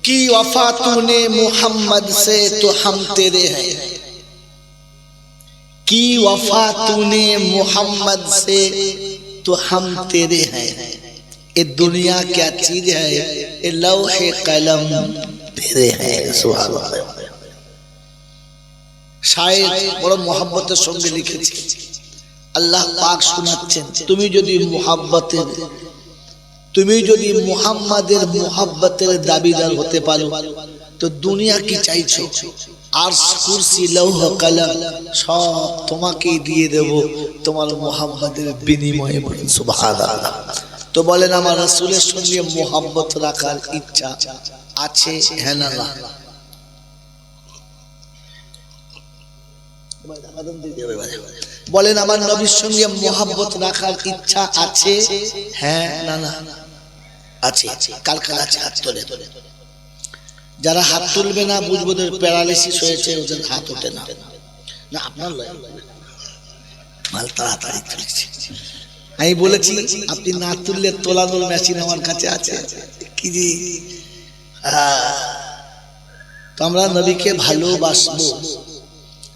की वफा तूने मोहम्मद से तो हम तेरे हैं, की वफा तूने मोहम्मद से तो हम तेरे हैं। ये दुनिया क्या चीज है, ये लौहे कलम तेरे हैं। सुभान अल्लाह। शायद बड़ा मोहब्बतेर संगे लिखेছে, আল্লাহ পাক শোনাচ্ছেন, তুমি যদি মুহাম্মাদের মুহাব্বতের দাবিদার হতে পারো তো দুনিয়া কি চাইছো, আরশ কুরসি লৌহ কলম সব তোমাকেই দিয়ে দেব তোমার মুহাম্মাদের বিনিময়ে। বলেন সুবহানাল্লাহ। তো বলেন আমার রাসূলের সঙ্গে মুহাব্বত রাখার ইচ্ছা আছে, হ্যাঁ না না? বলেন আমার নবীর সঙ্গে মুহাব্বত রাখার ইচ্ছা আছে, হ্যাঁ না না? আছে। কার কার আছে হাত তোলে। যারা হাত তুলবে না বুঝবো ওদের প্যারালাইসিস হয়েছে, ওদের হাত ওঠে না। না আপনার মাল তাড়াতাড়ি তুলেছে। আমি বলেছি আপনি না তুললে তোলানোর মেশিন আমার কাছে আছে। কি জি, তো আমরা নবীকে ভালোবাসবো,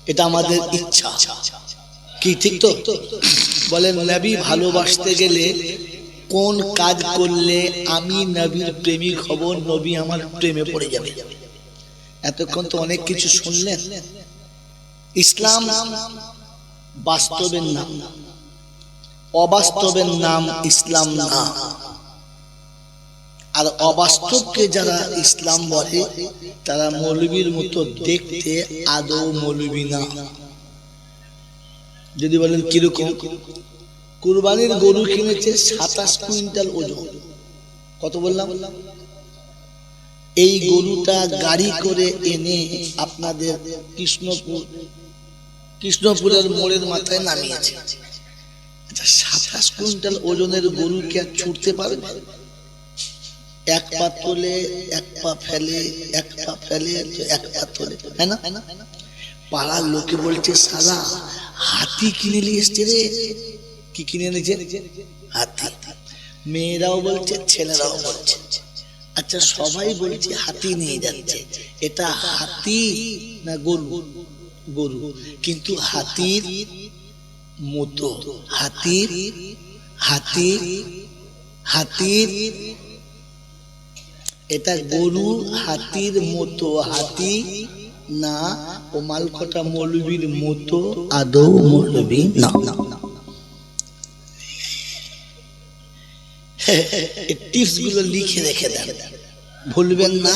এটা আমাদের ইচ্ছা। কি ঠিক তো? বলেন নবী ভালোবাসতে গেলে কোন কাজ করলে আমি নবীর প্রেমিক হব, নবী আমার প্রেমে পড়ে যাবে? এতক্ষণ তো অনেক কিছু শুনলেন। ইসলাম বাস্তবের নাম, অবাস্তবের নাম ইসলাম না। আর অবাস্তবকে যারা ইসলাম বলে তারা মৌলবীর মতো দেখতে, আদৌ মৌলবী না। যদি বলেন কিরকম, কুরবানির গরু কিনেছে 27 কুইন্টাল ওজন। কত বললাম? এই গরুটা গাড়ি করে এনে আপনাদের কৃষ্ণপুরের মোড়ের মাথায় নামিয়েছে। আচ্ছা, 27 কুইন্টাল ওজনের গরু কি আর ছুটতে পারবে? এক পা তোলে, এক পা ফেলে, এক পা ফেলে, এক পা তোলে, হ্যাঁ না? পাড়ার লোকে বলছে সালা হাতি কিনে নিয়ে এসছে রে। কি কিনে এনেছে? হাতি। মেয়েরাও বলছে, ছেলেরাও বলছে। আচ্ছা, সবাই বলছে হাতি নিয়ে যাচ্ছে, এটা হাতি না গরু? গরু। কিন্তু হাতির মতো, হাতির এটা গরু হাতির মতো, হাতি না। ও মালকটা মৌলবীর মতো, আদৌ মৌলবী না। টিপস গুলো লিখে রেখে দেন, ভুলবেন না।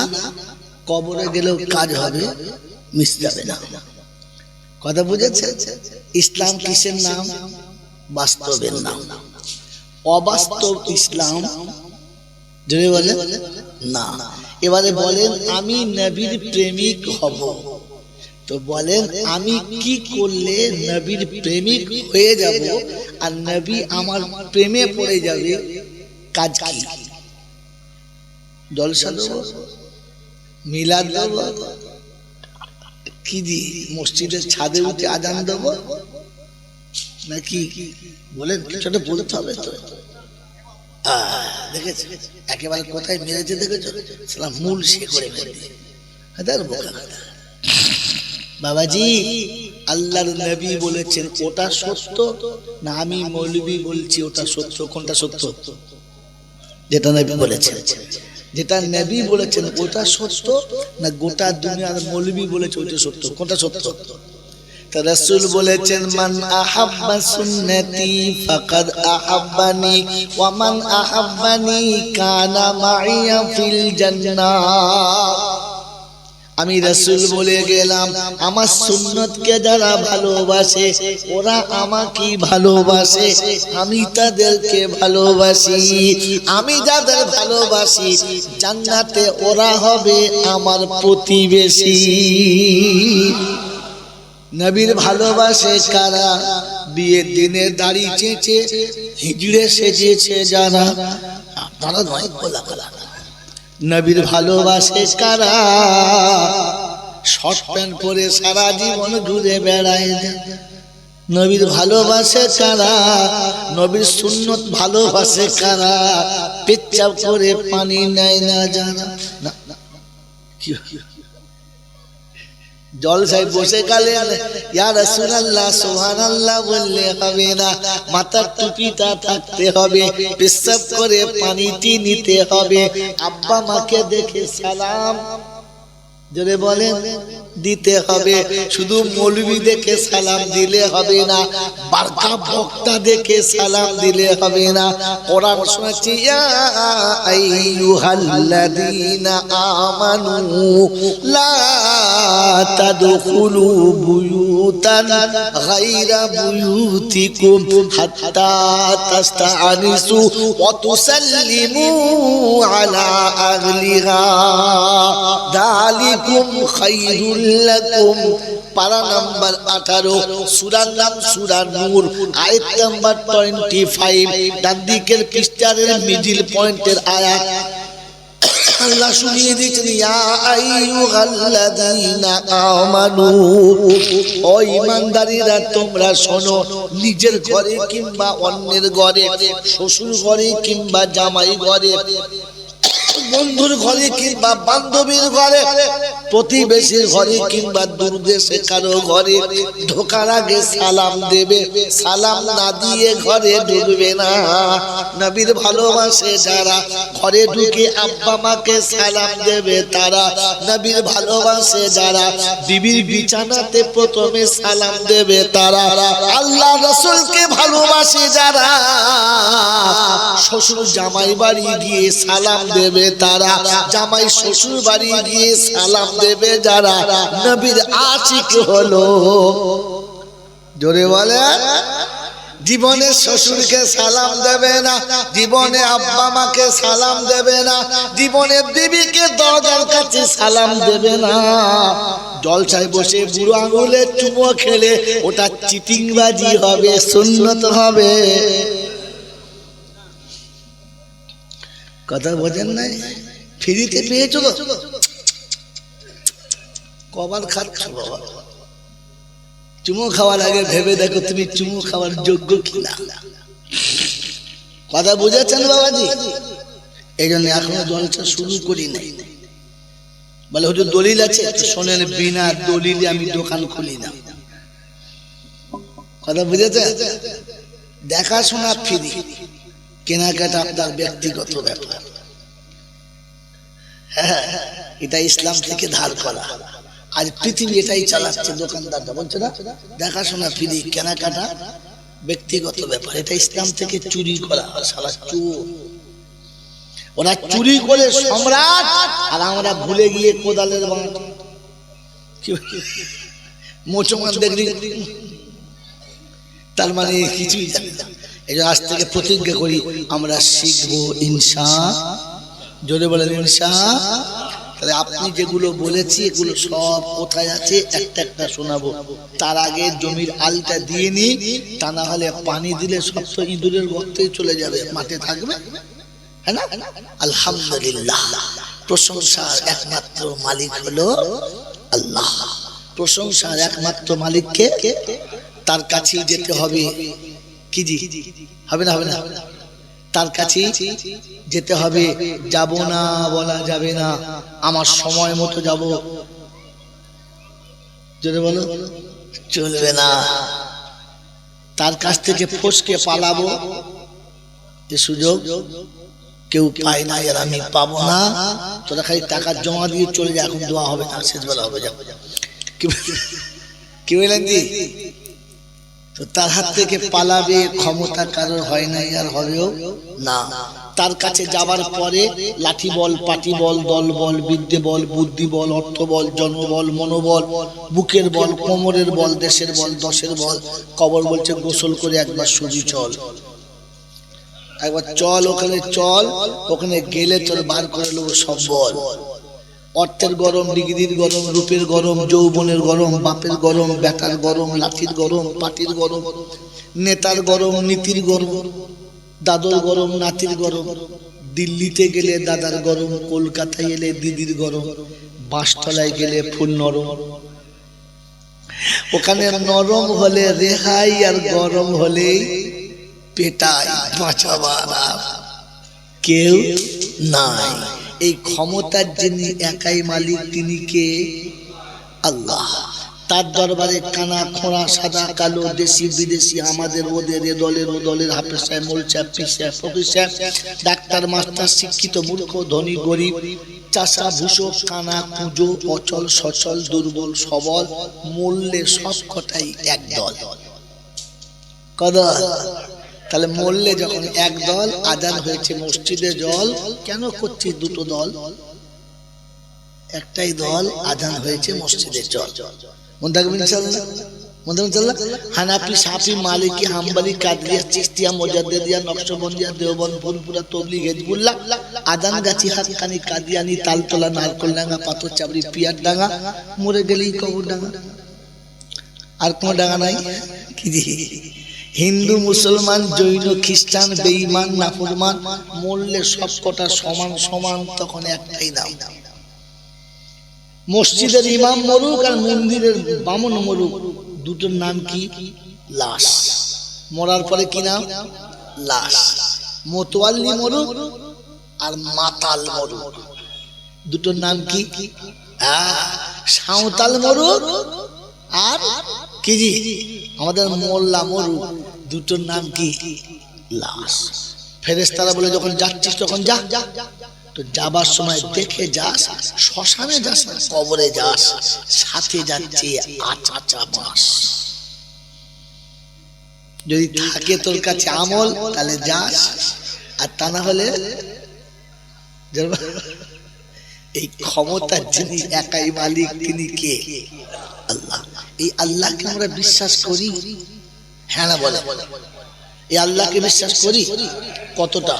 কবরে গেলেও কাজ হবে, মিস যাবে না। কথা বুঝেছেন? ইসলাম কিসের নাম? বাস্তবের নাম। অবাস্তব ইসলাম যদি বলে না। এবারে বলেন আমি নবীর প্রেমিক হব, তো বলেন আমি কি করলে নবীর প্রেমিক হয়ে যাব আর নবী আমার প্রেমে পড়ে যাবে? কাজ কি? জলসা দেব, মিলাদ দেব, কি দি মসজিদের ছাদে উঠে আজান দেব নাকি? বলেন কিছুটা বলতে হবে তো। দেখেছ একেবারে কোথায় মেরেছে, দেখেছো? সালাম মূল সে করে ফেলে। বাবাজি, আল্লাহর নবী বলেছেন ওটা সত্য না আমি মৌলবী বলছি ওটা সত্য? কোনটা সত্য? যেটা নবী বলেছেন। যেটা নবী বলেছেন ওটা সত্য না গোটা দুনিয়ার মৌলবী বলেছে ওটা সত্য? কোনটা সত্য? তা রাসূল বলেছেন মান আহাব্বা সুন্নতি ফাকাদ আহাব্বানি ওয়া মান আহাব্বানি কানা মাইয়া ফিল জান্নাহ। আমি রাসূল বলে গেলাম আমার সুন্নতকে যারা ভালোবাসে ওরা আমাকেই ভালোবাসে, আমি তাদেরকে ভালোবাসি। আমি যাদের ভালোবাসি জান্নাতে ওরা হবে আমার প্রতিবেশী। নবীর ভালোবাসে কারা? বিয়ের দিনে দাড়ি চেঁচে হিজড়ে সেজেছে যারা, আপনারা নয় বলা বলা। নবীর ভালোবাসে কারা? শর্ট প্যান্ট পরে সারা জীবন ঘুরে বেড়ায়। নবীর ভালোবাসে কারা? নবীর সুন্নত ভালোবাসে কারা? পেচ্ছাপ করে পানি নেয় না যারা। জলসায় বসে গেলেন, ইয়া রাসূলুল্লাহ সুবহানাল্লাহ বললে হবে না, মাথার টুপিটা থাকতে হবে, পেশাব করে পানিটি নিতে হবে, আব্বা মাকে দেখে সালাম জোরে বলেন দিতে হবে। শুধু মৌলবি দেখে সালাম দিলে হবে না, বারকা বক্তা দেখে সালাম দিলে হবে না। কোরআন শোনাচ্ছি, ইয়া আইয়ুহাল্লাযীনা আমানু লা তাদখুলু বুয়ুতান গায়রা বুয়ুতিকুম হাত্তা তাস্তানিসু ওয়া তুসাল্লিমু আলা আহলিহা যালিকুম খায়রুল লাকুম। পারা নাম্বার 18, সূরার নাম সূরা নূর, আয়াত নাম্বার 25, ডান দিকের পৃষ্ঠার মিডল পয়েন্টের আয়াত। আল্লাহ শুনিয়ে দিয়েছেন, ইয়া আইয়ুহাল্লাযীনা আমানু, ও ঈমানদারীরা তোমরা শোনো, নিজের ঘরে কিংবা অন্যের ঘরে, শ্বশুর ঘরে কিংবা জামাই ঘরে, বন্ধুর ঘরে কিংবা বান্ধবীর ঘরে, প্রতিবেশীর ঘরে কিংবা দূরদেশে কারো ঘরে ঢোকার আগে সালাম দেবে, সালাম না দিয়ে ঘরে ঢুকবে না। নবীর ভালোবাসে যারা ঘরে ঢুকে আব্বা মাকে সালাম দেবে তারা, নবীর ভালোবাসে যারা বিবির বিছানাতে প্রথমে সালাম দেবে তারা, আল্লাহ রাসূলকে ভালোবাসে যারা শ্বশুর জামাই বাড়ি গিয়ে সালাম দেবে তারা, জামাই শ্বশুর বাড়ি গিয়ে সালাম দেবে যারা, নবীর আশিক হলো। জোরে বলে, জীবনে শ্বশুরকে সালাম দেবে না, জীবনে আব্বা মাকে সালাম দেবে না, জীবনে বিবিকে দরজার কাছে সালাম দেবে না। জলসায় বসে বুড়ো আঙুলে চুমো খেলে ওটা চিটিংবাজি হবে, সুন্নত হবে। কথা বোঝেন নাই? ফ্রিতে পেয়েছো তো, কবার খাচ্ছ বাবা? চুমো খাওয়ার আগে ভেবে দেখো তুমি চুমো খাওয়ার যোগ্য কিনা। কথা বুঝেছেন বাবাজি? এই জন্য এখনো জলসা শুরু করি নাই। বলে হুজুর দলিল আছে? শোনেন, বিনা দলিলে আমি দোকান খুলি না। কথা বুঝেছে? দেখাশোনা ফ্রি, কেনাকাটা আপনার ব্যক্তিগত ব্যাপার। হ্যাঁ, এটা ইসলাম থেকে ধার করা। আজ পৃথিবী এটাই চালাচ্ছে, দোকানদাররা বলছে না দেখাশোনা ফ্রি, কেনাকাটা ব্যক্তিগত ব্যাপার। এটা ইসলাম থেকে চুরি করা। শালা চোর, ওরা চুরি করে সম্রাট, আর আমরা ভুলে গিয়ে কোদালের বাঁট। মোচমান দেখলি, তার মানে কিছুই জানি না। এই জন্য আজ থেকে প্রতিজ্ঞা করি আমরা শিখবো ইনশাআল্লাহ। জোরে বলেন ইনশাআল্লাহ। তাহলে আপনি যেগুলো বলেছি এগুলো সব কোথায় আছে একটা একটা শোনাবো। তার আগে জমির আলটা দিয়ে নি, তা না হলে পানি দিলে সব তো ইঁদুরের গর্তেই চলে যাবে, মাঠে থাকবে, হ্যাঁ না? আলহামদুলিল্লাহ, প্রশংসার একমাত্র মালিক হলো আল্লাহ। প্রশংসার একমাত্র মালিককে, তার কাছেই যেতে হবে। কি জি হবে না? হবে না? তার কাছে যেতে হবে। যাব না বলা যাবে না, আমার সময় মতো যাব, যদি বলো চলবে না। তার কাছ থেকে ফসকে পালাবো, এ সুযোগ কেউ পায় না, আর আমি পাবো না। তোরা খালি টাকা জমা দিয়ে চলে যা, এখন দোয়া হবে না, শেষ বেলা হবে। যাবো কি বললেন জি? তো তার হাত থেকে পালাবে ক্ষমতা কারোর হয় নাই, আর হবেও না। তার কাছে যাবার পরে লাঠি বল, পাটি বল, দল বল, বিদ্যে বল, বুদ্ধি বল, অর্থ বল, জন্মবল, মনোবল, বুকের বল, কোমরের বল, দেশের বল, দশের বল। কবর বলছে গোসল করে একবার শুধু চল, একবার চল, ওখানে চল, ওখানে গেলে তোর বার করে নেবো সব বল। অর্থের গরম, ডিগ্রির গরম, রূপের গরম, যৌবনের গরম, বাপের গরম, বেটার গরম, লাঠির গরম, পাটির গরম, নেতার গরম, নীতির গরম, দাদর গরম, নাতির গরম। দিল্লিতে গেলে দাদার গরম, কলকাতায় এলে দিদির গরম, বাঁশতলায় গেলে ফুল নরম। ওখানে নরম হলে রেহাই, আর গরম হলে পেটাই, বাঁচাবার কেউ নাই। এই ক্ষমতার যিনি একাই মালিক তিনি কে? আল্লাহ। তার দরবারে কানা খোঁড়া সাদা কালো দেশি বিদেশি আমাদের ওদের এ দলের ও দলের হাফেজ সাহেব মোল সাহেব পীর সাহেব ফকির সাহেব ডাক্তার মাস্টার শিক্ষিত মূর্খ ধনী গরিব চাষা ভুষো কানা কুঁজো অচল সচল দুর্বল সবল মূল্যে সব কটাই এক দল। কদল তাহলে মূল্যে যখন এক দল, আজান হয়েছে মসজিদে জল, কেন করছি দুটো দল? একটাই দল, আজান হয়েছে মসজিদের জল। মনে থাকবে ইনশাআল্লাহ, মনে থাকবে ইনশাআল্লাহ। হানাফি শাফি মালিকি হাম্বলি কাদরিয়া চিশতিয়া মুজাদ্দিদিয়া নকশবন্দিয়া দেওবন্দ ফুলপুরা তবলিগ হিজবুল্লাহ আজান গাছি হাতখানি কাদিয়ানি তালতলা নারকলডাঙ্গা পাথর চাবড়ি পিয়ারডাঙ্গা মরে গেলেই কবরডাঙ্গা, আর কোনো ডাঙ্গা নাই কি? হিন্দু মুসলমান জৈন খ্রিস্টান বেঈমান নাফরমান মরলে সব কটা সমান সমান, তখন একটাই নাম। মসজিদের ইমাম মরুক আর মন্দিরের বামন মরুক, দুটোর নাম কি? লাশ। মরার পরে কি নাম? লাশ। মোতওয়াল্লি মরুক আর মাতাল মরুক, দুটোর নাম কি? সাঁওতাল মরুক আর কি জি আমাদের মোল্লা মরুক, দুটোর নাম কি? লাশ। ফেরেশতারা বলে যখন যাচ্ছিস তখন যা, তো যাবার সময় দেখে যাস, শ্মশানে যাস না কবরে যাস, সাথে যাচ্ছে আচাচা মাস। যদি থাকে তোর কাছে আমল তাহলে যাস, আর তা না হলে এই ক্ষমতার যিনি একাই মালিক তিনি কে? আল্লাহ। এই আল্লাহকে আমরা বিশ্বাস করি? হ্যাঁ না বলে? এই আল্লাহকে বিশ্বাস করি? কতটা?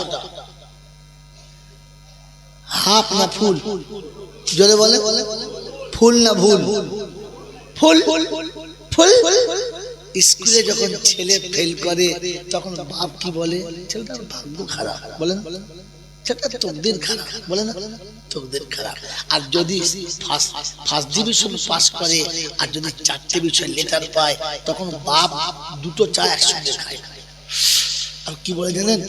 হাফ না ফুল? জোরে বলে, ফুল না ভুল? ফুল। ফুল। স্কুলে যখন ছেলে ফেল করে তখন বাপ কি বলে? ছেলেটার ভাগ্য খারাপ, বলেন? ছেলেটা তকদির খারাপ, বলে না? তকদির খারাপ। আর যদি ফার্স্ট ডিভিশন পাস করে আর যদি 4টে বিষয় লেটার পায়, তখন বাপ দুটো চা একসঙ্গে খায়। আর কি বলে জানেন?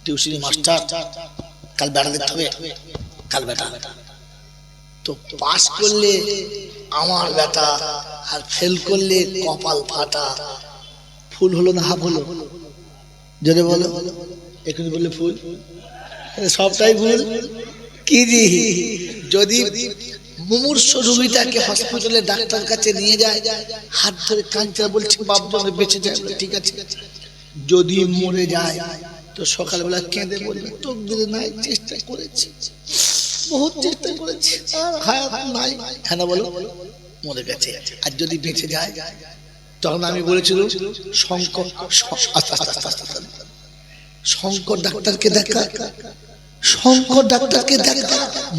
টিউশনি মাস্টার কাল বেড়া দেখতে হবে, কাল বেটা তো পাস করলে আমার বেটা, আর ফেল করলে কপাল ফাটা। ফুল হলো না হাফ হলো? যদি বলো এখানে বললে ফুল, সবটাই ভুল। কি জি? যদি মুমূর্ষ রোগীটাকে হসপিটালে ডাক্তার কাছে নিয়ে যায়, হাত ধরে কাঁদছে, বলছে বাপ জনে বেঁচে যায়, ঠিক আছে। যদি মরে যায় তো সকালবেলা কেঁদে বলবে তকদিরে নাই, চেষ্টা করেছি, বহুত চেষ্টা করেছি, আর হায়াত নাই। হ্যাঁ না বলো? মরে গেছে। আর যদি বেঁচে যায়, তখন আমি বলেছিলাম শঙ্কর ডাক্তারকে দেখা, শঙ্কর ডাক্তারকে দেখা,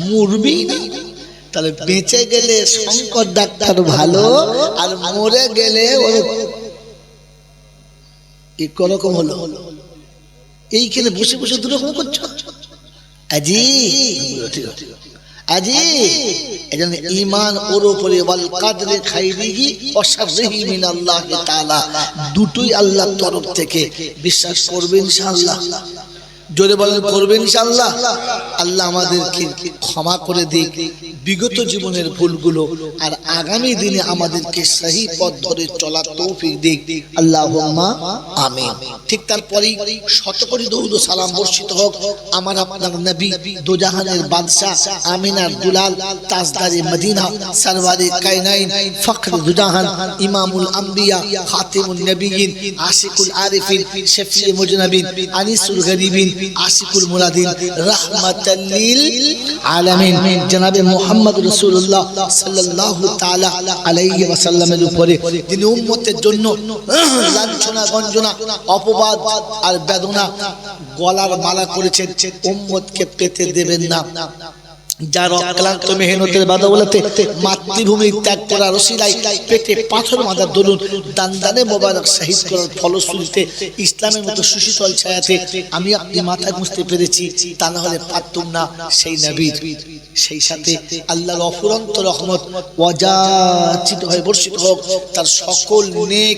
মরবি না। তাহলে বেঁচে গেলে শঙ্কর ডাক্তার ভালো, আর মরে গেলে রকম হলো। এইখানে বসে বসে দুরকম করছো আজি আজি। এজন্য ঈমান ওর উপরে ওয়াল কাদরে খাইরিহি ওয়া শাররিহি মিনাল্লাহি তাআলা, দুটোই আল্লাহর তরফ থেকে। বিশ্বাস করবে ইনশাআল্লাহ? জোরে বলেন করবে ইনশাআল্লাহ? আল্লাহ আমাদেরকে ক্ষমা করে দিক বিগত জীবনের ভুলগুলো, আর আগামী দিনে আমাদেরকে সহি পথ ধরে চলার তৌফিক দিক, আল্লাহুম্মা আমিন। ঠিক তারপরেই শতকোটি দরুদ ও সালাম বর্ষিত হোক আমার আপনার নবী, দোজাহানের বাদশা, আমিনার দুলাল, তাজদারে মদিনা, সরওয়ারে কায়নাইন, ফখর দুজাহান, ইমামুল আম্বিয়া, খাতিমুন নবিয়িন, আশিকুল আরিফিন, শফিয়ে মুজনাবিন, আনিসুল গরিবিন, আশিকুল মুরাদিন, রাহমাতাল লিল আলামিন জনাবে মুহাম্মদ রাসূলুল্লাহ সাল্লাল্লাহু তাআলা আলাইহি ওয়াসাল্লামের উপরে যিনি উম্মতের জন্য লাঞ্ছনা গঞ্জনা অপবাদ আর বেদনা গলার মালা করেছেন, উম্মতকে পেতে দেবেন না। যার অক্লান্ত মেহনতের বদৌলতে মাতৃভূমি ত্যাগ করার ওসিলায় পেটে পাথর মাথার দরুন দান্দানে মোবারক শহীদ করার ফলশ্রুতিতে ইসলামের মতো সুশীতল ছায়াতে আমি আপনি মাথা গুঁজতে পেরেছি, তা না হলে পারতুম না সেই নবীর। সেই সাথে আল্লাহর অফুরন্ত রহমত ওয়াজাচিত হয়ে বর্ষিত হোক তার সকল নেক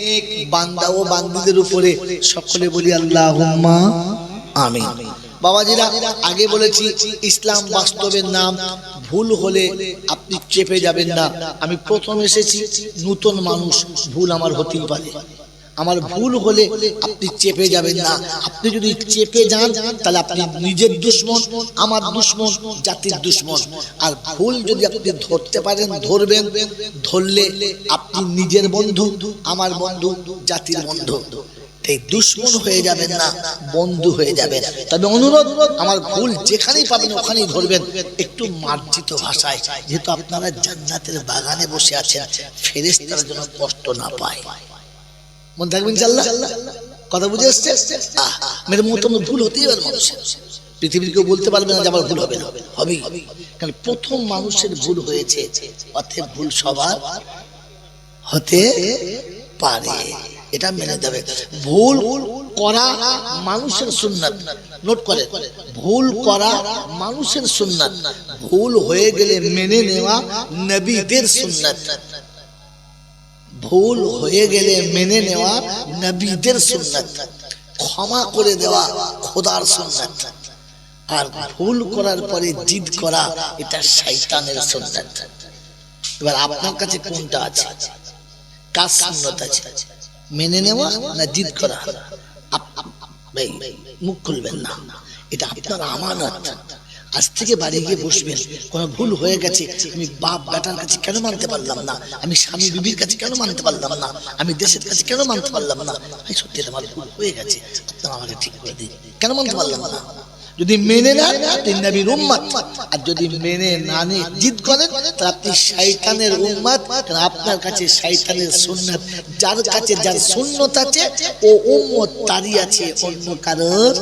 বান্দা ও বান্দীদের উপরে। সকলে বলি আল্লাহুম্মা আমিন। বাবাজিরা আগে বলেছি ইসলাম বাস্তবের নাম, ভুল হলে আপনি চেপে যাবেন না। আমি প্রথম এসেছি, নতুন মানুষ, ভুল আমার হতেই পারে। আমার ভুল হলে আপনি চেপে যাবেন না। আপনি যদি চেপে যান তাহলে আপনি নিজের দুশমন, আমার দুশমন, জাতির দুশমন। আর ভুল যদি আপনি ধরতে পারেন, ধরবেন, ধরলে আপনি নিজের বন্ধু, আমার বন্ধু, জাতির বন্ধু। এই দুশমন হয়ে যাবেন না, বন্ধু হয়ে যাবেন। তবে অনুরোধ, আমার ভুল যেখানেই পাবেন ওখানেই ধরবেন, একটু মার্জিত ভাষায়, যেহেতু আপনারা জান্নাতের বাগানে বসে আছেন, ফেরেশতারা যেন কষ্ট না পায়। মনে থাকবেন ইনশাআল্লাহ। কথা বুঝে এসছে? মেরে মতন ভুল হতেই পারে মানুষের, পৃথিবীর কেউ বলতে পারবে না যে আমার ভুল হবে না, হবেই। কারণ প্রথম মানুষের ভুল হয়েছে, অতএব ভুল সবার হতে পারে, এটা মেনে যাবে। ভুল করা মানুষের সুন্নাত, নোট করে, ভুল করা মানুষের সুন্নাত, ভুল হয়ে গেলে মেনে নেওয়া নবীদের সুন্নাত। ভুল হয়ে গেলে মেনে নেওয়া নবীদের সুন্নাত, ক্ষমা করে দেওয়া খোদার সুন্নাত। আর ভুল করার পরে জিদ করা, এটা শয়তানের সুন্নাত। এবার আপনার কাছে কোনটা আছে? কার সুন্নাত আছে? মেনে নেওয়া না জিদ করা? মুখ খুলবেন না, এটা আপনার আমানত। আজ থেকে বাড়ি গিয়ে বসবেন, কোনো ভুল হয়ে গেছে, আমি বাপ বেটার কাছে কেন মানতে পারলাম না, আমি স্বামী বিবির কাছে কেন মানতে পারলাম না, আমি দেশের কাছে কেন মানতে পারলাম না, সত্যি আমার ভুল হয়ে গেছে, আপনারা আমাকে ঠিক করে দিন, কেন মানতে পারলাম না। যদি মেনে নেন আপনি নবীর উম্মত, আর যদি মেনে না নিয়ে জিদ করেন তাহলে আপনি শয়তানের উম্মত। কারণ আপনার কাছে শয়তানের সুন্নাত, যার কাছে যার সুন্নাত আছে ও উম্মত তারই আছে, অন্য কারোর।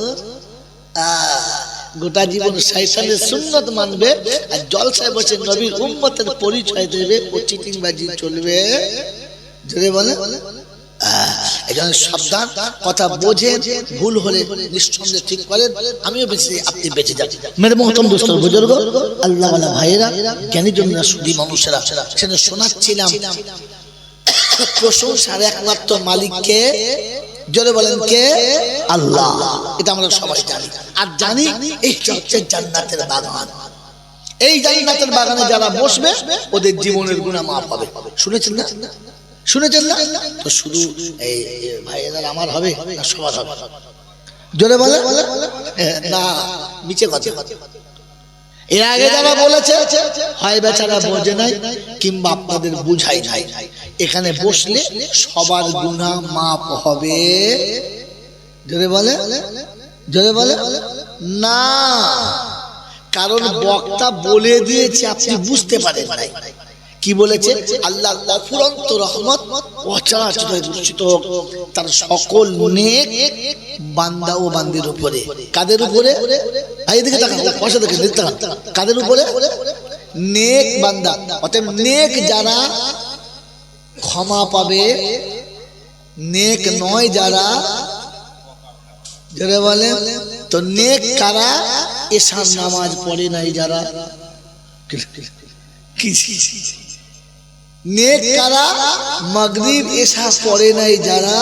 গোটা জীবন শয়তানের সুন্নাত মানবে আর জলসায় বসে নবীর উম্মতের পরিচয় দেবে, ও চিটিংবাজি চলবে। যদি বলে এজন্য সাবধান, কথা বোঝে, ভুল হলে নিঃসন্দেহে ঠিক করেন। আমিও বেঁচে, আপনি বেঁচে যান। মেরে মহতরম দোস্ত, বুজুর্গ, আল্লাহ ওয়ালা ভাইয়েরা, জ্ঞানী জনেরা, সুধী মানুষেরা, সেটা শোনাচ্ছিলাম প্রশংসার একমাত্র মালিককে। জোরে বলেন কে? আল্লাহ। এটা আমরা সবাই জানি, আর জানি এইটা হচ্ছে জান্নাতের বাগান। এই জান্নাতের বাগানে যারা বসবে ওদের জীবনের গুনাহ মাফ হবে। শুনেছেন না? শুনেছেন না? তো শুধু এই ভাইয়েরা আমার হবে না সবার হবে? জোরে বলে না, নিচে কথা। এর আগে যারা বলেছে হয় বেচারা বোঝে নাই, কিংবা আপনাদের বুঝাই নাই। এখানে বসলে সবার গুনাহ মাফ হবে। জোরে বলে, জোরে বলে না, কারণ বক্তা বলে দিয়েছে, আপনি বুঝতে পারেন নাই। কি বলেছে? আল্লাহ অফুরন্ত রহমত অচরাচর দূষিত তার সকল নেক বান্দা ও বান্দির উপরে। কাদের উপরে? এইদিকে তাকান, পাশে দেখেন, কাদের উপরে? নেক বান্দা। অতএব নেক যারা ক্ষমা পাবে, নেক নয় যারা। যারা বলে তো নেক কারা? এশার নামাজ পড়ে নাই যারা। নেক কারা? মাগরিব এশা পড়ে নাই যারা।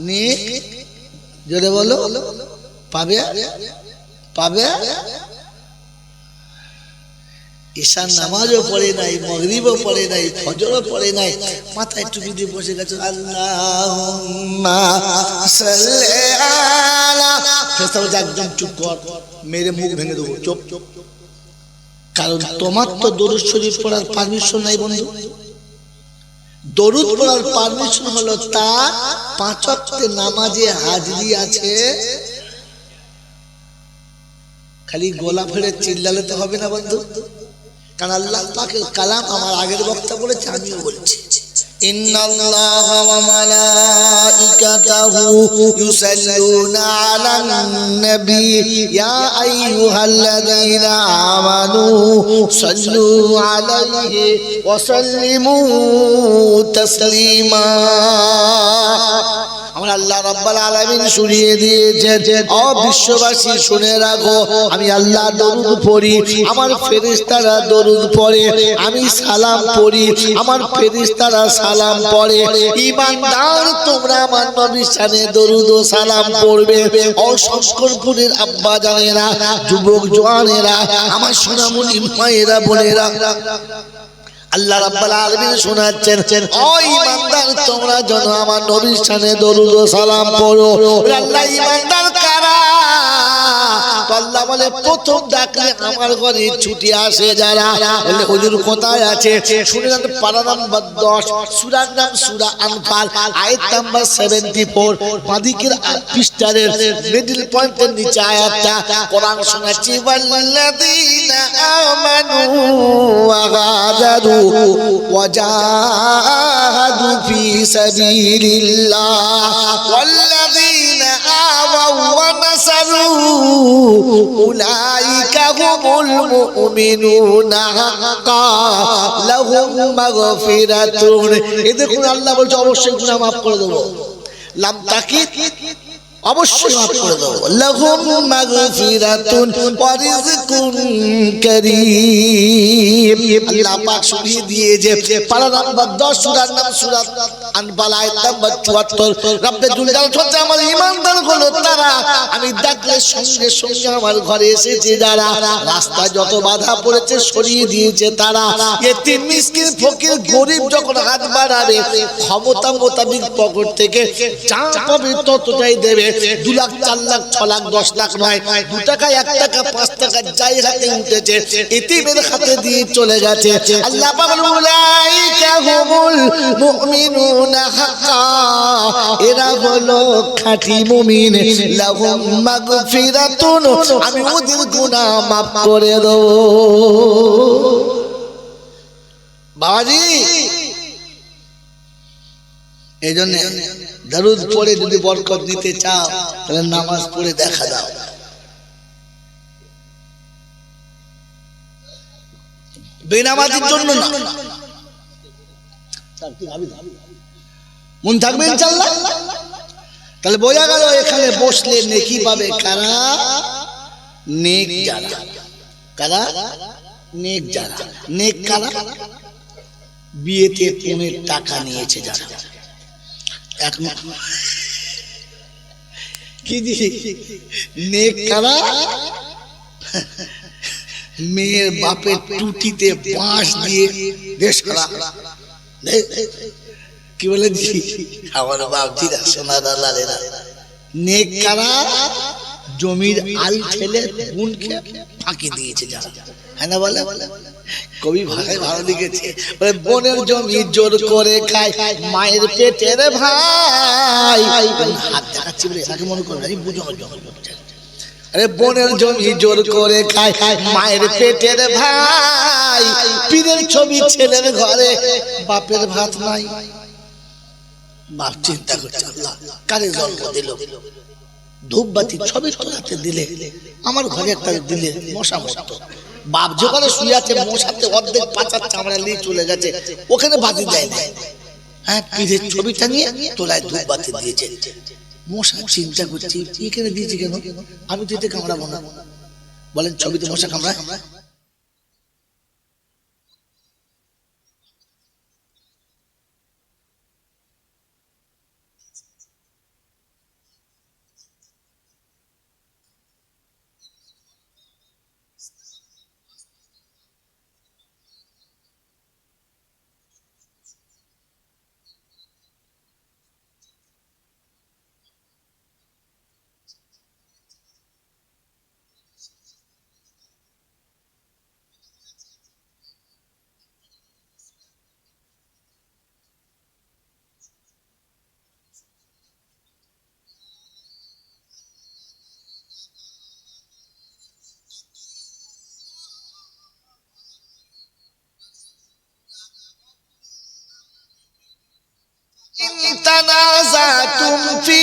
নেক জোরে বলো, পাবে, পাবে। এশার নামাজও পড়ে নাই, মাগরিবও পড়ে নাই, ফজরও পড়ে নাই, মাথায় টুপি দিয়ে বসে গেছে আল্লাহুম্মা সাল্লি আলা। ফেরেশতা একদম চুপ কর, মেরে মুখ ভেঙে দেবো, চুপ চুপ। কারণ তোমার তো দরুদ শরীফ পড়ার পারমিশন নাই বন্ধু। দরুদ পড়ার পারমিশন হলো তার 5 ওয়াক্ত নামাজে হাজিরি আছে। খালি গলা ফেড়ে চিল্লালে তো হবে না বন্ধু, কারণ আল্লাহ পাকের কালাম আমার আগের বক্তা বলেছে, আমিও বলছি, ইন্নাল্লাহা ওয়া মালাইকাতাহু ইউসাল্লুনা আলান নবী ইয়া আইয়ুহাল্লাযীনা আমানু সাল্লু আলাইহি ওয়া সাল্লিমু তাসলিমা। আমার আল্লাহ রাব্বুল আলামিন শুনিয়ে দিয়েছেন। ও বিশ্ববাসী শুনে রাখো, আমি আল্লাহ দরুদ পড়ি, আমার ফেরেশতারা দরুদ পড়ে, আমি সালাম পড়ি, আমার ফেরেশতারা সালাম পড়ে। ঈমানদার তোমরা আমার নবীর শানে দরুদ ও সালাম পড়বে। ও সংস্করপুরের আব্বা জানেরা, যুবক জওয়ানেরা, আমার সোনামণি মায়েরা বোনেরা, আল্লাহ রাব্বুল আলামিন শোনাচ্ছেন, ও ঈমানদার তোমরা যেন আমার নবীর শানে দরুদ ও সালাম পড়ো। আল্লাহ ঈমানদার কারা? আল্লাহ বলে প্রথম ডাকলে আমার ঘরে ছুটি আসে যারা। বলে হুজুর কোথায় আছে? শুনে যান, পারা নাম্বার 10, সূরার নাম সূরা আনফাল, আয়াত নাম্বার 74, বাদিকের পৃষ্ঠারের মিডল পয়েন্টের নিচে আয়াতটা কোরআন শোনাচ্ছি। ওয়াল্লাযীনা আমানু ওয়া হাজারু ওয়া জাহাদু ফি সাবিলিল্লাহ ওয়াল্লাযীনা আওয়াউ ওয়া নাসারু উলাইকা হুমুল মুমিনুনা হাক্কান লাহুম মাগফিরাতুন। এই দেখুন আল্লাহ বলছে অবশ্যই গুনাহ মাফ করে দেব। লাম তাকিদ, অবশ্যই মাফ করে দেব। লাহুম মাগফিরাতুন ওয়া রিজকুন কারীম। আল্লাহ পাক শুনিয়ে দিয়েছে পারা নাম্বার 10, সূরার নাম সূরা আনফাল, আয়াত নাম্বার 74। রব্বে দুল জালাল হচ্ছে আমার ঈমানদার হলো তারা, আমি ডাকলে সঙ্গে সঙ্গে আমার ঘরে এসেছে যারা, রাস্তায় যত বাধা পড়েছে সরিয়ে দিয়েছে তারা। এতিম মিসকিন ফকির গরিব যখন হাত বাড়াবে, ক্ষমতা মোতাবেক পকেট থেকে যা পাবে ততটাই দেবে। 2 লাখ 4 লাখ 6 লাখ 10 লাখ নয়, 2 টাকা 1 টাকা 5 টাকা যাই হাতে উঠেছে এতিমের হাতে দিয়ে চলে গেছে। আল্লাহ পাক বলেন উলাইকা হুমুল মুমিনুনা হাক্কান, এরা হলো খাঁটি মুমিন। লাহুম মাগফিরাতুন, আমি ওদের গুনাহ মাফ করে দেব। বাবাজি এই জন্য দরুদ পড়ে যদি বরকত নিতে চাও তাহলে নামাজ পড়ে দেখা দাও। বেনামাজির জন্য না, মন থাকবে ইনশাআল্লাহ। তাহলে বোঝা গেল এখানে বসলে নেকি পাবে কারা? নেক যারা। কারা? নেক যারা। নেক কারা? বিয়েতে পনের টাকা নিয়েছে যারা। এক কি নেক কারা? মেয়ের বাপের টুটিতে বাঁশ দিয়ে বেশ করা। কি বলে আমার বাপ জিরা সোনা দালালেরা। নেক কারা? জমির আল ঠেলে বোনকে ফাঁকি দিয়েছে যারা। হ্যাঁ না বলে? কবি ভাষায় ভালো লিখেছে, বোনের জমি জোর করে খায় মায়ের পেটের ভাই। হাত দেখাচ্ছি বলে এটাকে মনে করবে বুঝো। আরে বোনের জমি জোর করে খায় মায়ের পেটের ভাই, পীরের ছবি ছেলের ঘরে, বাপের ভাত নাই। বাপ চিন্তা করছে আল্লাহ কারে জন্ম দিল, ধূপবাতি ছবি তোলাতে দিলে, আমার ঘরে একটা দিলে মশা মরত। বাপ যেখানে শুয়ে আছে মশাতে অর্ধেক পাচার চামড়া নিয়ে চলে গেছে, ওখানে বাতি দেয় না। হ্যাঁ, পীরের ছবিটা নিয়ে তোলায় ধূপবাতি দিয়েছে। মশা চিন্তা করছি এখানে দিয়েছি কেন, আমি তো এতে কামড়াবো না। বলেন ছবিতে মশা কামড়ায়? تنازعتم في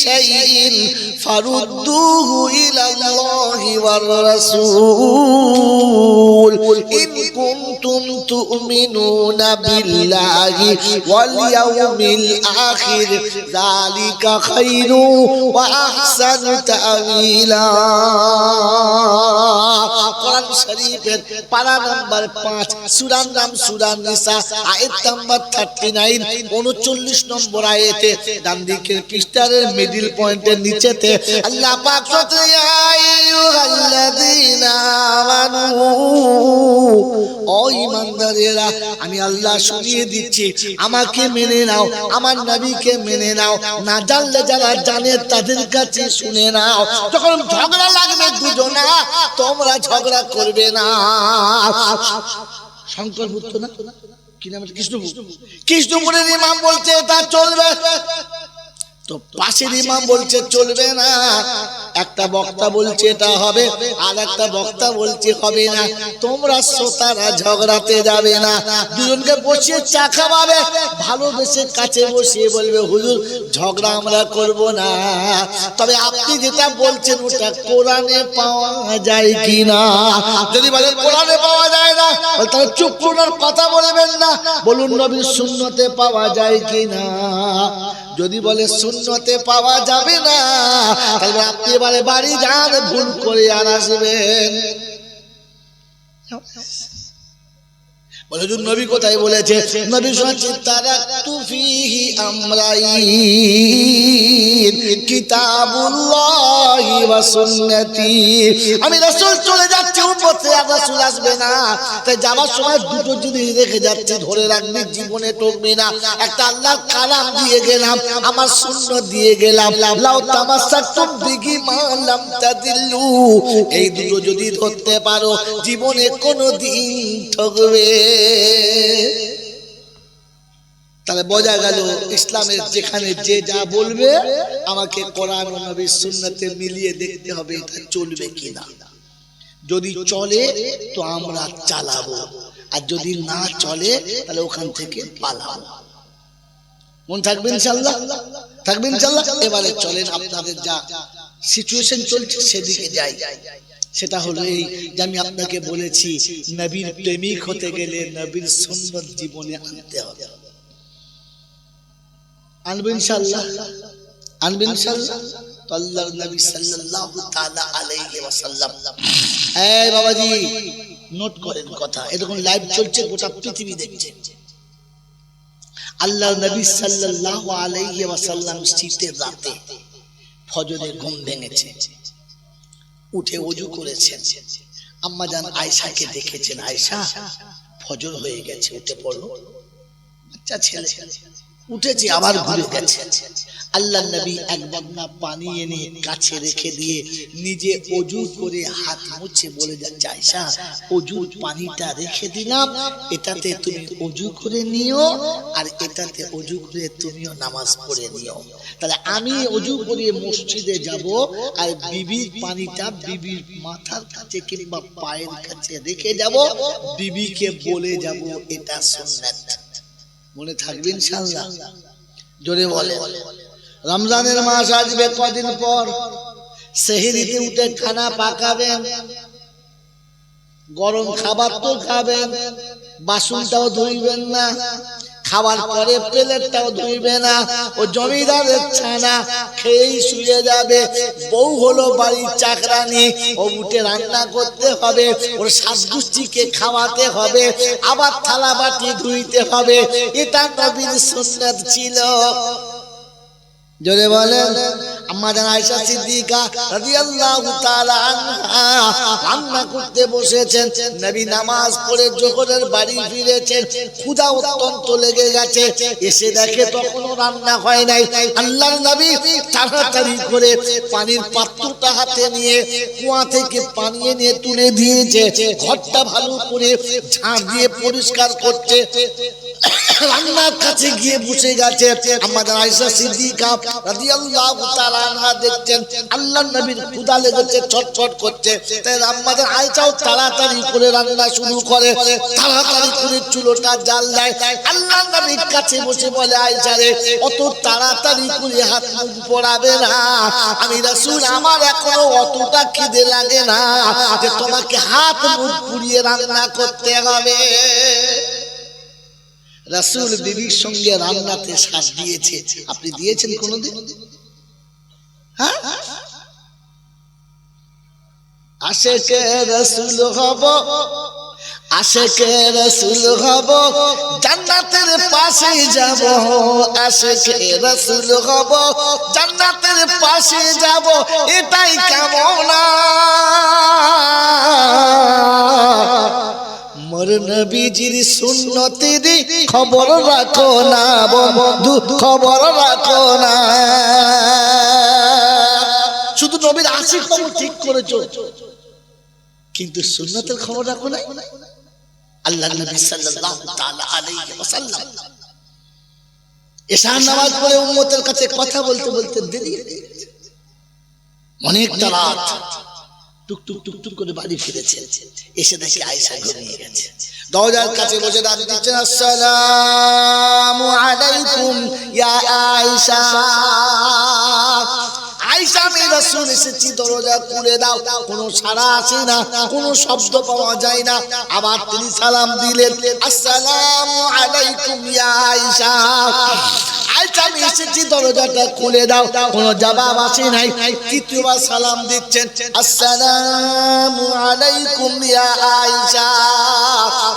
শাইইন ফারুদ্দুহু ইলাল্লাহি ওয়ার রাসূল ইন কুনতুম তু'মিনুনা বিল্লাহি ওয়াল ইয়াউমিল আখির যালিকা খায়রু ওয়া আহসানু তা'ওয়িলা। কোরআন শরীফের পারা নাম্বার 5, সূরার নাম সূরা নিসা, আয়াত নাম্বার 39, 39 নম্বর আয়াতে ডান দিকের পৃষ্ঠার মিডল পয়েন্টের নিচেতে আল্লাহ পাক বলছেন, ইয়া আইয়ুহাল্লাযীনা আমানু, ও ঈমানদারেরা আমি আল্লাহ শুনিয়ে দিচ্ছি, আমাকে মেনে নাও, আমার নবীকে মেনে নাও, না জানলে যারা জানে তাদের কাছে শুনে নাও। যখন ঝগড়া লাগবে দুজনা, তোমরা ঝগড়া করবে না। শঙ্কর পুত্র না কি নাম, কৃষ্ণপুরের ইমাম বলছে এটা চলবে, তো পাশের ইমাম বলছে চলবে না। একটা বক্তা বলছে এটা হবে, আর একটা বক্তা বলছে হবে না। তোমরা শ্রোতারা ঝগড়াতে যাবে না, দুজনকে বসিয়ে চা খাওয়াবে, ভালোবেসে কাছে বসিয়ে বলবে হুজুর ঝগড়া আমরা করব না, তবে আপনি যেটা বলছেন ওটা কোরআনে পাওয়া যায় কিনা। যদি বলেন কোরআনে পাওয়া যায় না, তাহলে চুপ করুন, কথা বলবেন না, বলুন নবীর সুন্নতে পাওয়া যায় কিনা। যদি বলে সুন্নতে পাওয়া যাবে না, তাহলে আপনি এবারে বাড়ি যান, ভুল করে আর আসবেন। বলে নবী কোথায় বলেছে, নবী শুনেছি তারাকতু ফীহি আমরাইন কিতাবুল্লাহি ওয়া সুন্নতি, আমি রাসূল চলে যাচ্ছি, উম্মতে আর রাসূল আসবে না, তাই যাওয়ার সময় দুটো জিনিস রেখে যাচ্ছি, ধরে রাখবি, জীবনে টকবি না। একটা আল্লাহর কালাম দিয়ে গেলাম, আমার সুন্নাত দিয়ে গেলাম, লাউ তামাসসাকতুম বিহি মা লাম তাদিল্লু, এই দুটো যদি ধরতে পারো জীবনে কোনোদিন ঠকবে। তাহলে বোঝা গেল ইসলামের যেখানে যে যা বলবে আমাকে কোরআন ও নবীর সুন্নতে মিলিয়ে দেখতে হবে এটা চলবে কিনা। যদি চলে তো আমরা চালাবো, আর যদি না চলে তাহলে ওখান থেকে পালাবো। মন থাকবে ইনশাআল্লাহ, থাকবে ইনশাআল্লাহ। এবারে চলেন আপনাদের যা সিচুয়েশন চলছে সেদিকে যাই। সেটা হলো এই যে আমি আপনাকে বলেছি নবীর প্রেমিক হতে গেলে নবীর সুন্নাত জীবনে আনতে হবে। আনবেন ইনশাআল্লাহ, আনবেন ইনশাআল্লাহ। তো আল্লাহর নবী সাল্লাল্লাহু তাআলা আলাইহি ওয়াসাল্লাম, এই বাবাজি নোট করেন কথা, এরকম লাইভ চলছে, গোটা পৃথিবী দেখছে। আল্লাহর নবী সাল্লাল্লাহু আলাইহি ওয়াসাল্লাম শীতের রাতে ফজরে ঘুম ভেঙেছে, উঠে ওযু করেছেন, আম্মা জান আয়েশাকে দেখেছেন, আয়েশা ফজর হয়ে গেছে, উঠে পড়ো। বাচ্চা ছেলে উঠেছে, আবার ঘুরে গেছে। আল্লাহর নবী এক বদনা পানি এনে কাছে রেখে দিয়ে নিজে ওযু করে হাত মুছে বলে যাচ্ছে, আয়েশা ওযুর পানিটা রেখে দিলাম, এটাতে তুমি ওযু করে নিও, আর এটাতে ওযু করে তুমিও নামাজ পড়ে নিও। তাহলে আমি ওযু করে মসজিদে যাব, আর বিবির পানিটা বিবির মাথার কাছে কিংবা পায়ের কাছে রেখে যাব, বিবিকে বলে যাব এটা সুন্নাত। মনে থাকবে ইনশাআল্লাহ, জোরে বলে। রমজানের মাস আসবে কদিন পর, সেহরিতে উঠে খানা পাকাবেন, গরম খাবার তো খাবেন, বাসনটাও ধুইবেন না, খাবার পরে প্লেটটাও ধুইবে না, ও জমিদারের ছানা খেয়েই শুয়ে যাবে। বউ হলো বাড়ির চাকরানি, ও উঠে রান্না করতে হবে, ওর সাতগুষ্টিকে খাওয়াতে হবে, আবার থালা বাটি ধুইতে হবে। এটা নবীর সুন্নাত ছিল। জোরে বলেন। আম্মা জান আয়েশা সিদ্দিকা রাদিয়াল্লাহু তাআলা আনহা রান্না করতে বসেছেন, নবী নামাজ পড়ে যোহরের বাড়ি ফিরেছেন, ক্ষুধা অত্যন্ত লেগে গেছে, এসে দেখে তখনও রান্না হয় নাই। আল্লাহর নবী তাড়াতাড়ি করে পানির পাত্রটা হাতে নিয়ে কুয়া থেকে পানি এনে তুলে দিয়েছে, ঘরটা ভালো করে ঝাড় দিয়ে পরিষ্কার করছে। রান্নার কাছে গিয়ে বসে গেছে। আমাদের আয়েশা সিদ্দিকা রাদিয়াল্লাহু তাআলা আনহা দেখছেন আল্লাহর নবীর ক্ষুধা লেগেছে, ছটফট করছে। তাই আমাদের আয়েশাও তাড়াতাড়ি করে রান্না শুরু করে, তাড়াতাড়ি করে চুলোটা জ্বাল দেয়। আল্লাহর নবীর কাছে বসে বলে, আয়েশা রে, অত তাড়াতাড়ি করে হাত মুখ পোড়াবে না, আমি রাসূল আমার এখনো অতটা খিদে লাগে না যে তোমাকে হাত মুখ পুড়িয়ে রান্না করতে হবে। রাসূল বিবির সঙ্গে রান্নাতে সাথ দিয়েছে। আপনি দিয়েছেন কোনোদিন? হ্যাঁ, আশেকে রাসূল হব, আশেকে রাসূল হব, জান্নাতের পাশে যাব। আশেকে রাসূল হব, জান্নাতের পাশে যাব, এটাই কামনা। মোর নবীজির সুন্নতের খবর রাখো না বন্ধু, খবর রাখো না। শুধু নবীর আশিক খবর ঠিক করেছো, কিন্তু সুন্নতের খবর রাখো না। আল্লাহ নবী সাল্লাল্লাহু তাআলা আলাইহি ওয়াসাল্লাম এশার নামাজ পড়ে উম্মতের কাছে কথা বলতে বলতে দেরি হয়ে গেছে, অনেকটা রাত। টুক টুক টুক টুক করে বাড়ি ফিরেছে, এসে দেখে আয়েশা ঘুমিয়ে গেছে। দরজার কাছে বসে ডাক দিচ্ছেন, আসসালামু আলাইকুম ইয়া আয়েশা। আয়েশা, আমি রাসূল এসেছি, দরজা খুলে দাও। কোনো সাড়া আসে না, কোনো শব্দ পাওয়া যায় না। আবার তিনি সালাম দিলেন, আসসালামু আলাইকুম ইয়া আয়েশা। আয়েশা, আমি এসেছি, দরজাটা খুলে দাও। কোনো জবাব আসে নাই। তৃতীয়বার সালাম দিচ্ছেন, আসসালামু আলাইকুম ইয়া আয়েশা।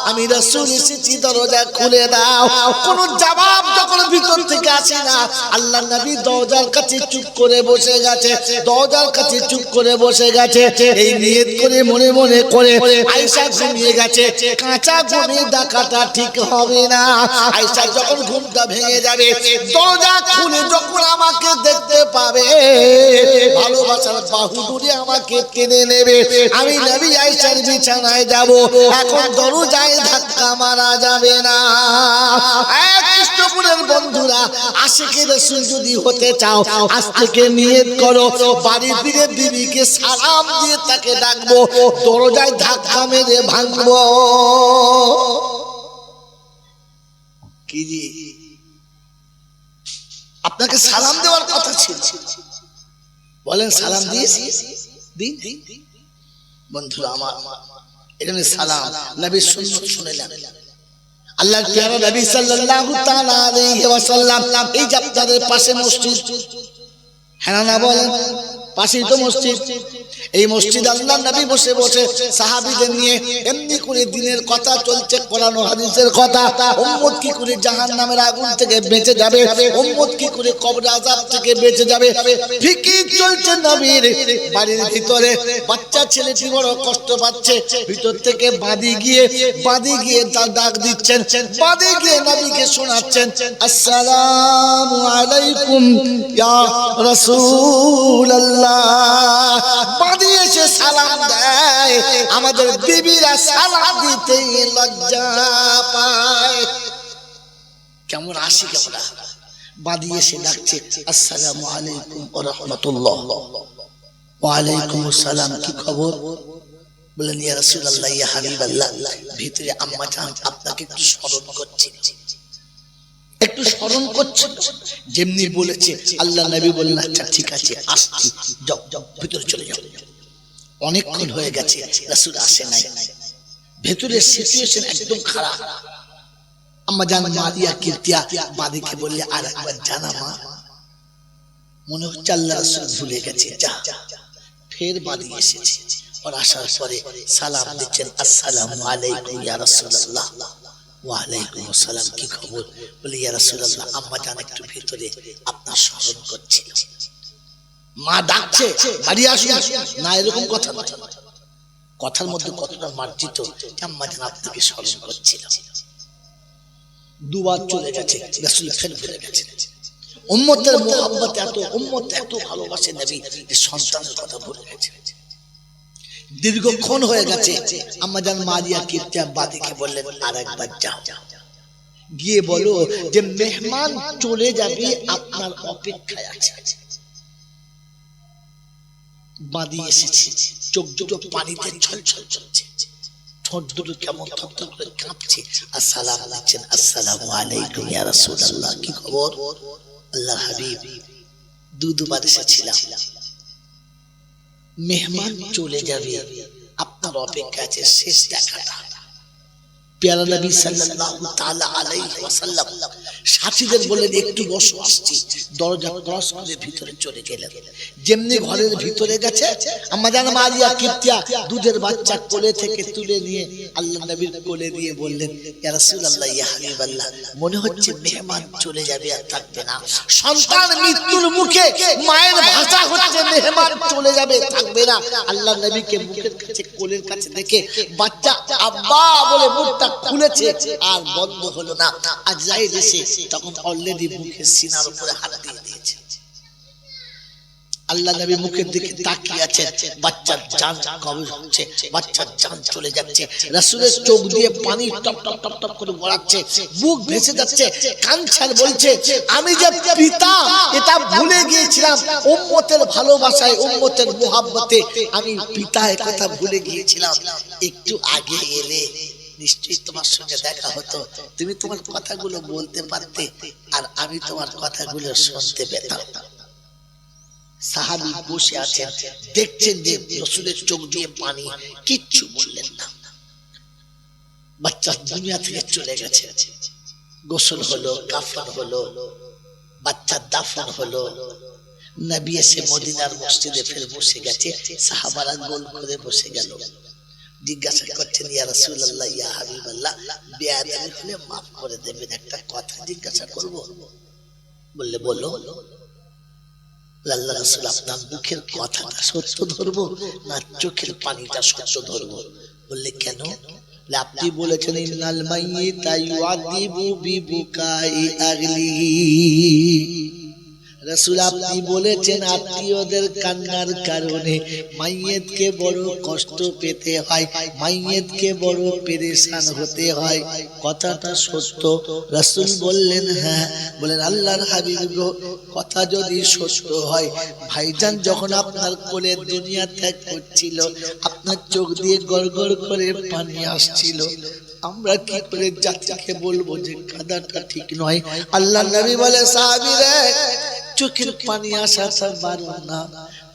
আমি রাসূল এসেছি, দরজা খুলে দাও। কোনো জবাব যখন ভিতর থেকে আসে না, আল্লাহর নবী দরজার কাছে চুপ করে বসে গেছে, দরজার কাছে চুপ করে বসে গেছে। এই নিয়ত করে মনে মনে করে আয়েশা ঘুমিয়ে গেছে। কাঁচা ঘুমে ডাকাটা ঠিক হবে না। আয়েশা যখন ঘুমটা ভেঙে যাবে, দরজা খুলে যখন আমাকে দেখতে পাবে, ভালোবাসার বাহু ধরে আমাকে টেনে নেবে। আমি নবী আয়েশার বিছানায় যাব। এখন দরজায় ধাক্কা মারা যাবে না। কৃষ্ণপুরের বন্ধুরা, আশিকে রাসূল যদি হতে চাও, আজ থেকে নিয়ত করো, বাড়ি ফিরে বিবিকে সালাম দিয়ে তাকে ডাকবো, দরজায় ধাক্কা মেরে ভাঙবো। কি জি, আপনাকে সালাম দেওয়ার কথা ছিল, বলেন সালাম দিয়েছি? দিন বন্ধুরা আমার, এখানে সালাম নবীর সুন্নাত শুনেলেন। আল্লাহর প্যারা নবী সাল্লাল্লাহু তাআলা আলাইহি ওয়াসাল্লাম, এই যে আপনাদের পাশে মসজিদ, হ্যাঁ না বলেন, পাশেই তো মসজিদ। এই মসজিদ আল্লাহর নবী বসে বসে সাহাবীদের নিয়ে এমনি করে দিনের কথা চলছে, কোরআন ও হাদিসের কথা। উম্মত কি করে জাহান্নামের আগুন থেকে বেঁচে যাবে, উম্মত কি করে কবর আযাব থেকে বেঁচে যাবে, ফিকির চলছে নবীর। বাড়ির ভিতরে বাচ্চা ছেলেটি বড় কষ্ট পাচ্ছে, ভিতর থেকে বাঁধি গিয়ে তার ডাক দিচ্ছেন, বাঁধি গিয়ে নবীকে শোনাচ্ছেন, আসসালামু আলাইকুম ইয়া রাসূলুল্লাহ। বাঁধি এসে সালাম দেয়। আমাদের বিবিরা সালাম দিতে লজ্জা পায়। কেমন আসি, কেমন বাঁধি এসে ডাকছে, আসসালামু আলাইকুম ওয়া রাহমাতুল্লাহ। ওয়া আলাইকুম আসসালাম, কি খবর? বলেন, ইয়া রাসূলুল্লাহ, ইয়া হাবিবাল্লাহ, ভিতরে আম্মা জান আপনাকে একটু স্মরণ করছি, একটু স্মরণ করছে। যেমনি বলেছে আল্লাহ নবী বললেন, আচ্ছা ঠিক আছে, আসছি, যাও যাও ভিতরে চলে যাও। অনেকক্ষণ হয়ে গেছে, রাসূল আসে নাই। ভেতরের সিচুয়েশন একদম খারাপ। আম্মা জান মারিয়া কিরতিয়া বাদিকে বললে, আর একবার জানা মা, মনে হচ্ছে আল্লাহ রাসূল ভুলে গেছে, যা। ফের বাদি এসেছে, আর আসার পরে সালাম দিচ্ছেন, আসসালামু আলাইকুম ইয়া রাসূলুল্লাহ। ওয়া আলাইকুম আসসালাম, কি খবর? বলে, ইয়া রাসূলুল্লাহ, আম্মা জান একটু ভিতরে আপনার স্মরণ করছিল। মা ডাকছে, বাড়ি আসুন না, এরকম কথা না। কথার মধ্যে কতটা মার্জিত, আম্মা জান আপনাকে স্মরণ করছিল। দুবার চলে গেছে, রাসূল ফের ভুলে গেছে। উম্মতের মুহাব্বত এত, উম্মত এত ভালোবাসে নবী, যে সন্তানের কথা ভুলে গেছে। দীর্ঘক্ষণ হয়ে গেছে। আম্মা জান মারিয়া কিরতিয়া বাদিকে বললেন, আর একবার যাও। গিয়ে বলো যে মেহমান চলে যাবে, আপনার অপেক্ষায় আছে। বাঁধি এসেছে, চোখ দুটো পানিতে ছলছল চলছে, ঠোঁট দুটো কেমন থরথর করে কাঁপছে। আসসালাম আলাইকুম, আসসালামু আলাইকুম ইয়া রাসূলুল্লাহ, কি খবর? আল্লাহর হাবিব, দুবার এসেছিলাম, মেহমান চলে যাবে, আপনার অপেক্ষা আছে, শেষ দেখাটা। প্যারা নবী সাল্লাল্লাহু তাআলা আলাইহি ওয়াসাল্লাম সাথীদের বললেন একটু বসো, আসছি। দরজা ক্রস করে ভিতরে চলে গেলেন। যেমনি ঘরের ভিতরে গেছে, আম্মাজান মারিয়া কিপ্তিয়া দুধের বাচ্চা কোলে থেকে তুলে নিয়ে আল্লাহর নবীর কোলে দিয়ে বললেন, ইয়া রাসূলুল্লাহ, ইয়া হাবিবাল্লাহ, মনে হচ্ছে মেহমান চলে যাবে আর থাকবে না। সন্তান মৃত্যুর মুখে, মায়ের ভাষা হচ্ছে মেহমান চলে যাবে থাকবে না। আল্লাহর নবীকে মুখের কাছে, কোলের কাছে দেখে বাচ্চা আব্বা বলে মুখটা খুলেছে আর বন্ধ হলো না। আজরাইল এসে তখন অলরেডি মুখের সিনার উপরে হাত দিয়ে দিয়েছে। আল্লাহ নবী মুখের দিকে তাকিয়ে আছেন, বাচ্চার জান কবজ হচ্ছে, বাচ্চার জান চলে যাচ্ছে। রাসূলের চোখ দিয়ে পানি টপ টপ টপ টপ করে গড়াচ্ছে, বুক ভেসে যাচ্ছে, কানছার বলছে, আমি যে পিতা এটা ভুলে গিয়েছিলাম। উম্মতের ভালোবাসায়, উম্মতের মুহাব্বতে আমি পিতা এর কথা ভুলে গিয়েছিলাম। একটু আগে এলে নিশ্চয়ই তোমার সঙ্গে দেখা হতো, তুমি তোমার কথাগুলো বলতে পারতে আর আমি তোমার কথাগুলো শুনতে পেতাম। সাহাবী বসে আছেন, দেখছেন যে রাসূলের চোখ দিয়ে পানি, কিচ্ছু বললেন না। বাচ্চা দুনিয়া থেকে চলে গেছে, গোসল হলো, কাফন হলো, বাচ্চার দাফন হলো। নবী এসে মদিনার মসজিদে ফের বসে গেছে, সাহাবারা গোল করে বসে গেল। জিজ্ঞাসা করছেন, ইয়া রাসূলুল্লাহ, ইয়া হাবিবাল্লাহ, বেয়াদবি হলে মাফ করে দেবেন, একটা কথা জিজ্ঞাসা করব। বললে বলো। আল্লাহ রাসূল, আপনার মুখের কথাটা সত্য ধরবো না চোখের পানিটা সত্য ধরবো? বললে কেন? আপনি বলেছেন, ইন্নাল মাইয়িতা ইউআযিবু বিবুকাই আগলিহি। রাসূল, আপনি বলেছেন আত্মীয়দের কান্নার কারণে মাইয়েতকে বড় কষ্ট পেতে হয়, মাইয়েতকে বড় পেরেশান হতে হয়, কথাটা সত্য? রাসূল বললেন হ্যাঁ। বলেন, আল্লাহর হাবিব গো, কথা যদি সত্য হয়, ভাইজান যখন আপনার কোলে দুনিয়া ত্যাগ করছিল, আপনার চোখ দিয়ে গড়গড় করে পানি আসছিল, আমরা কি করে জাতিকে বলবো যে কাঁদাটা ঠিক নয়? আল্লাহর নবী বলে, সাহাবীরা, চোখের পানি আসাটা বারণ না,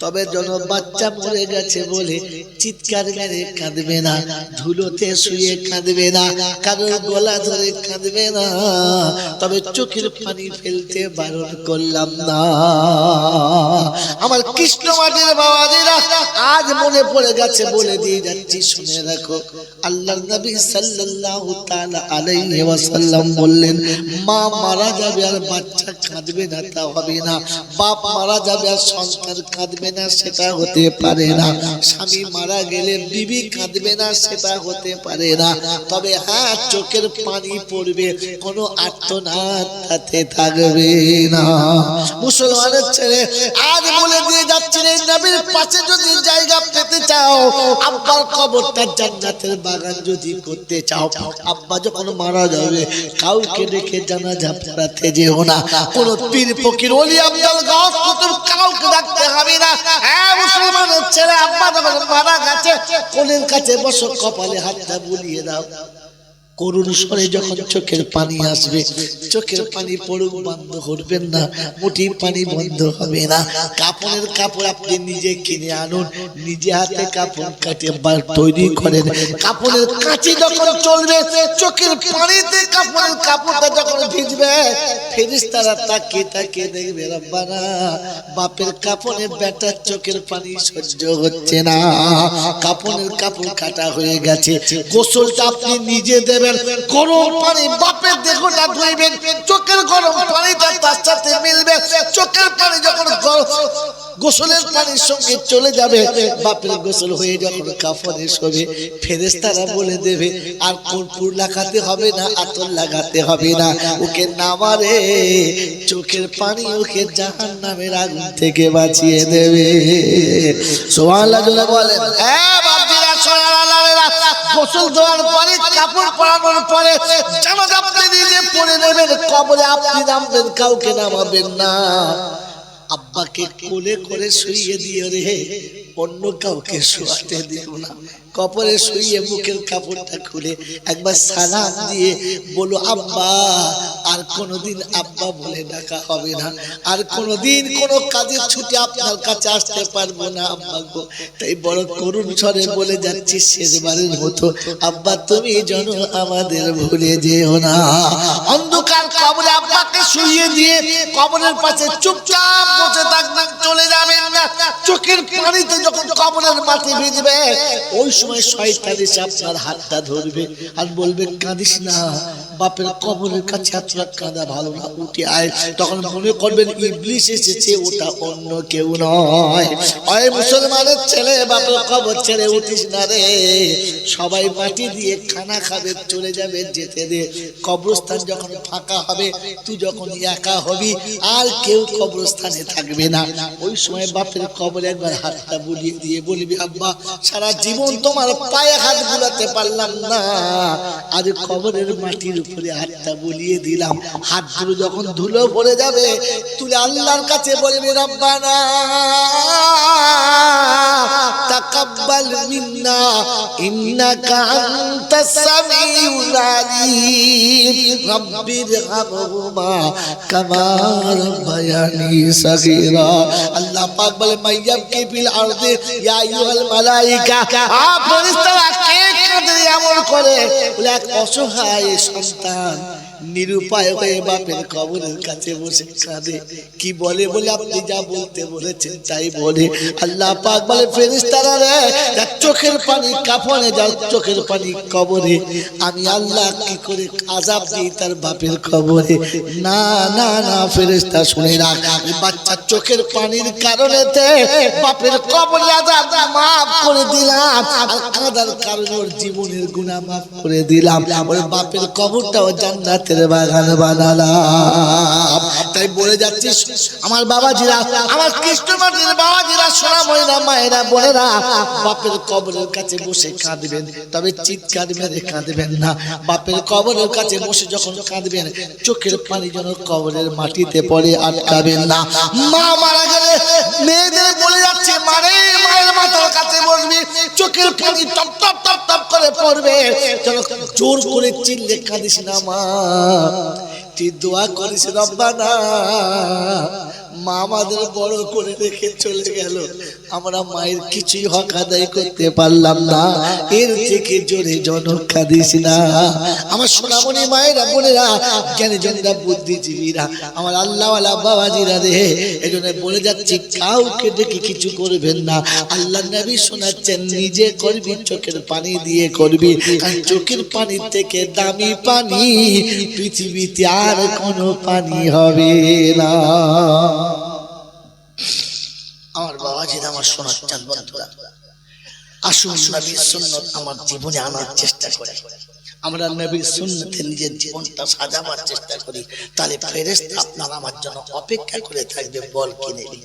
তবে যেন বাচ্চা মরে গেছে বলে চিৎকার মেরে কাঁদবে না, ধুলোতে শুয়ে কাঁদবে না, কারোর গলা ধরে কাঁদবে না, তবে চোখের পানি ফেলতে বারণ করলাম না। আমার কৃষ্ণ মাটির বাবাজিরা, আজ মনে পড়ে গেছে, বলে দিয়ে যাচ্ছি, শুনে রাখো। আল্লাহর নবী সাল্লাল্লাহু তাআলা আলাইহি ওয়াসাল্লাম বললেন, মা মারা যাবে আর বাচ্চা কাঁদবে না তা হবে না, বাপ মারা যাবে আর সন্তান কাঁদবে না সেটা হতে পারে না, স্বামী মারা গেলে বিবি কাঁদবে না সেটা হতে পারে না, তবে হ্যাঁ চোখের পানি পড়বে, কোনো আর্তনাদ তাতে থাকবে না। মুসলমানের ছেলে, আজ বলে দিয়ে যাচ্ছি, এই নবীর পাশে যদি জায়গা পেতে চাও, আব্বার কবরটা জান্নাতের বাগান যদি করতে চাও, আব্বা যখন মারা যাবে কাউকে ডেকে জানাজা পড়াতে যেও না, কোন পীর ফকির ওলি আব্দুল গাউস কুতুব কাউকে ডাকতে হবে না। হ্যাঁ মুসলমানের ছেলে, আব্বা যখন মারা গেছে কোলের কাছে বসো, কপালে হাতটা বুলিয়ে দাও, করুণ স্বরে যখন চোখের পানি আসবে, চোখের পানি পড়ুক, বন্ধ করবেন না, মুঠি পানি বন্ধ হবে না। কাপড়ের কাপড় আপনি নিজে কিনে আনুন, নিজে হাতে কাপড় কাটে তৈরি করেন, কাপড়ের কাঁচি যখন চলবে, চোখের পানিতে কাপড়ের কাপড়টা যখন ভিজবে, ফেরেশতারা তাকিয়ে তাকিয়ে দেখবে, রব্বানা, বাপের কাপড়ে বেটার চোখের পানি সহ্য হচ্ছে না, কাপড়ের কাপড় কাটা হয়ে গেছে, গোসলটা আপনি নিজে দেবেন, গরম পানি বাপের দেহটা ধুইবেন, চোখের গরম পানিটা তার সাথে মিলবে, চোখের পানি যখন গোসলের পানির সঙ্গে চলে যাবে, বাপের গোসল হয়ে যখন কাফনে শোবে, ফেরেশতারা বলে দেবে আর কর্পূর লাগাতে হবে না, আতর লাগাতে হবে না, ওকে নামারে চোখের পানি ওকে জাহান্নামের আগুন থেকে বাঁচিয়ে দেবে। সুবহানাল্লাহ বলেন। হ্যাঁ বাপজিরা, সোনার আল্লাহরা, গোসল দেওয়ার পরে, কাপড় পরানোর পরে জানাজা আপনি নিজে করে নেবেন, কবরে আপনি নামবেন, কাউকে নামাবেন না। আব্বাকে কোলে করে শুইয়ে দিয়ে রে, অন্য কাউকে শোয়াতে দিও না। কবরে শুইয়ে মুখের কাপড়টা খুলে একবার সালাম দিয়ে বলো, আব্বা। আর কোনোদিন আব্বা বলে ডাকা হবে না, আর কোনোদিন কোনো কাজের ছুটি আপনার কাছে আসতে পারবো না আব্বা গো। তাই বড় করুণ স্বরে বলে যাচ্ছি শেষবারের মতো, আব্বা তুমি যেন আমাদের ভুলে যেও না। অন্ধকার কবরে আব্বাকে শুইয়ে দিয়ে কবরের পাশে চুপচাপ বসে থাকবেন, চলে যাবেন না। চোখের পানিতে যখন কবরের মাটি ভিজবে, ওই সময় শয়তান এসে আপনার হাতটা ধরবে আর বলবে, কাঁদিস না, বাপের কবরের কাছে এতটা কাঁদা ভালো না, উঠে আয়। তখন মনে করবেন ইবলিস এসেছে, ওটা অন্য কেউ নয়। ওই মুসলমানের ছেলে, বাপের কবর ছেড়ে উঠিস না রে। সবাই মাটি দিয়ে খানা খাবে, চলে যাবে, যেতে দে। কবরস্থান যখন ফাঁকা হবে, তুই যখন একা হবি, আর কেউ কবরস্থানে থাকবে না, ওই সময় বাপের কবরে একবার হাতটা বুলিয়ে দিয়ে বলবি, আব্বা সারা জীবন তোমার পায়ে হাত বুলাতে পারলাম না, আজ কবরের মাটির উপরে হাতটা বুলিয়ে দিলাম। হাতগুলো যখন ধুলো পড়ে যাবে, তুই আল্লাহর কাছে বলবি, রব্বানা তাকাব্বাল মিন্না ইন্নাকা আনতাস সামিউল আলিম রব্বিরহামহুমা কামা রাব্বায়ানি সাগীরা। আল্লাহ পাক বলে, মাইয়াবকি ফিল আরদি ইয়া আইয়ুহাল মালাইকা, ফেরেশতারা কে কাঁদে এমন করে? বলে এক অসহায় সন্তান নিরুপায় হয়ে বাপের কবরের কাছে বসে কাঁদে। কি বলে? বলে আপনি যা বলতে বলেছেন তাই বলে। আল্লাহ পাক বলে, ফেরেশতারা রে, যার চোখের পানি কাফনে, যার চোখের পানি কবরে, আমি আল্লাহ কি করে আযাব দিই তার বাপের কবরে? না না না ফেরেশতা, শুনে রাখ, বাচ্চার চোখের পানির কারণেতে বাপের কবরে আযাব মাফ করে দিলাম, আর কাঁদার কারণে ওর জীবনের গুনাহ মাফ করে দিলাম, ওর বাপের কবরটাও জান্নাতের বাগান বানালাম। তাই বলে যাচ্ছি আমার বাবাজিরা, আমার কৃষ্ণমাটির বাবাজিরা, সোনা ময়না মায়েরা, বোনেরা, বাপের কবরের কাছে বসে কাঁদবেন, তবে চিৎকার মেরে কাঁদবেন না। বাপের কবরের কাছে বসে যখন কাঁদবেন, চোখের পানি যেন কবরের মাটিতে পড়ে, আটকাবেন না। মা মারা গেলে মেয়েদের বলে যাচ্ছে, মারে মায়ের মাথার কাছে বসবি, চোখের পানি টপ টপ টপ টপ করে পড়বে, যেন জোর করে চিল্লে কাঁদিস না মা। তুই দোয়া করিস, রব্বানা মা আমাদের বড় করে রেখে চলে গেল, আমরা মায়ের কিছুই হক আদায় করতে পারলাম না, এর থেকে জোরে জনক কাঁদিস না। আমার সোনামণি মায়েরা, বোনেরা, জ্ঞানীজনেরা, বুদ্ধিজীবীরা, আমার আল্লাহওয়ালা বাবাজিরা রে, এজন্য বলে যাচ্ছি, কাউকে ডেকে কিছু করবেন না। আল্লাহ নবী শোনাচ্ছেন, নিজে করবি, চোখের পানি দিয়ে করবি, কারণ চোখের পানির থেকে দামি পানি পৃথিবীতে আর কোনো পানি হবে না। আমার বাবাজিরা, আমার শোনাচ্ছেন বন্ধুরা, আসুন নবীর সুন্নাত আমার জীবনে আনার চেষ্টা করি, আমরা নবীর সুন্নতে নিজের জীবনটা সাজাবার চেষ্টা করি, তাহলে ফেরেশতা আপনার আমার জন্য অপেক্ষা করে থাকবে। বল কি নেবি?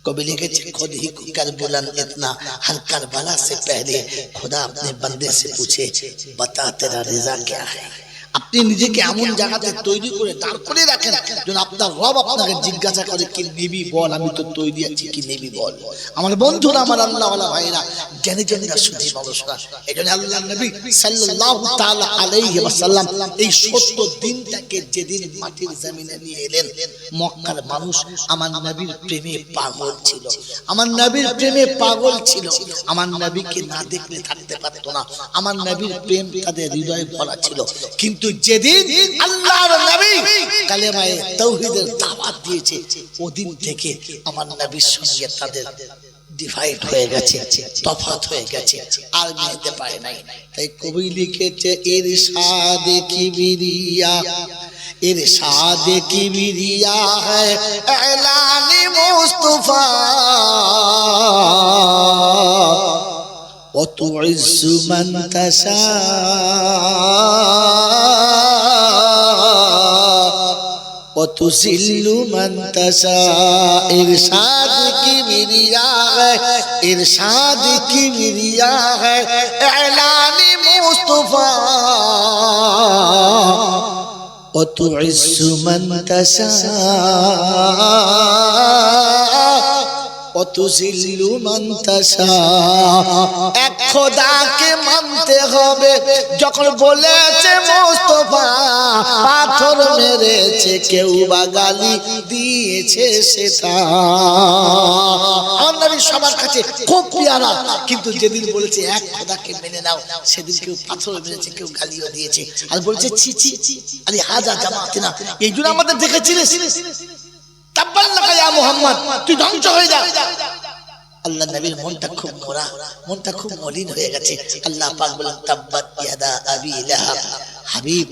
कभी लिखे खुद ही कर बुलंद इतना हर करबला से पहले खुदा अपने बंदे से पूछे, बता तेरा रिजा क्या है। আপনি নিজেকে এমন জায়গাতে তৈরি করে দাঁড় করে রাখেন যেন আপনার রব আপনাকে জিজ্ঞাসা করে, কি নেবি বল, আমি তো তৈরি আছি, কি নেবি বল। আমার বন্ধুরা, আমার আল্লাহওয়ালা ভাইরা, জ্ঞানী জনেরা, শুধু মানুষরা, এই জন্য আল্লাহ নবী সাল্লাল্লাহু তাআলা আলাইহি ওয়াসাল্লাম এই সত্য দিনটাকে যেদিন মাটির জমিনে নিয়ে এলেন, মক্কার মানুষ আমার নবীর প্রেমে পাগল ছিল, আমার নবীর প্রেমে পাগল ছিল, আমার নবীকে না দেখলে থাকতে পারতো না, আমার নবীর প্রেম তাদের হৃদয়ে ভরা ছিল। কিন্তু যেদিন আল্লাহর নবী কালেমায়ে তাওহীদের দাওয়াত দিয়েছে, ওদিন থেকে আমার নবীর সঙ্গে তাদের ডিভাইড হয়ে গেছে, তফাৎ হয়ে গেছে, আর মিলতে পারে নাই। তাই কবি লিখেছে, ইরশাদে কিবরিয়া, ইরশাদে কিবরিয়া হ্যায় এলানি মুস্তাফা, وتعز من تشاء وتذل من تشاء। इरशाद किबरिया है, इरशाद किबरिया है एलान मुस्तफा, وتعز من تشاء وتذل من تشاء এক খোদাকে মানতে হবে যখন বলেছে মুস্তাফা পাথর মেরেছে কেউ বা গালি দিয়েছে সেটা আমার নবী সবার কাছে খুব পেয়ারা কিন্তু যেদিন বলেছে এক খোদাকে মেনে নাও সেদিন কেউ পাথর মেরেছে কেউ গালিও দিয়েছে আর বলেছে ছি ছি আরে হাজা জামাতিনা এই জন্য আমাদের দেখেছিলিস তাব্বাল্লাকা ইয়া মুহাম্মদ তুই ধ্বংস হয়ে যা আল্লাহ নবীর মনটা খুব মোরা মনটা খুব মলিন হয়ে গেছে আল্লাহ পাক বলেন তাব্বাত ইয়াদা আবি লাহাব হাবিব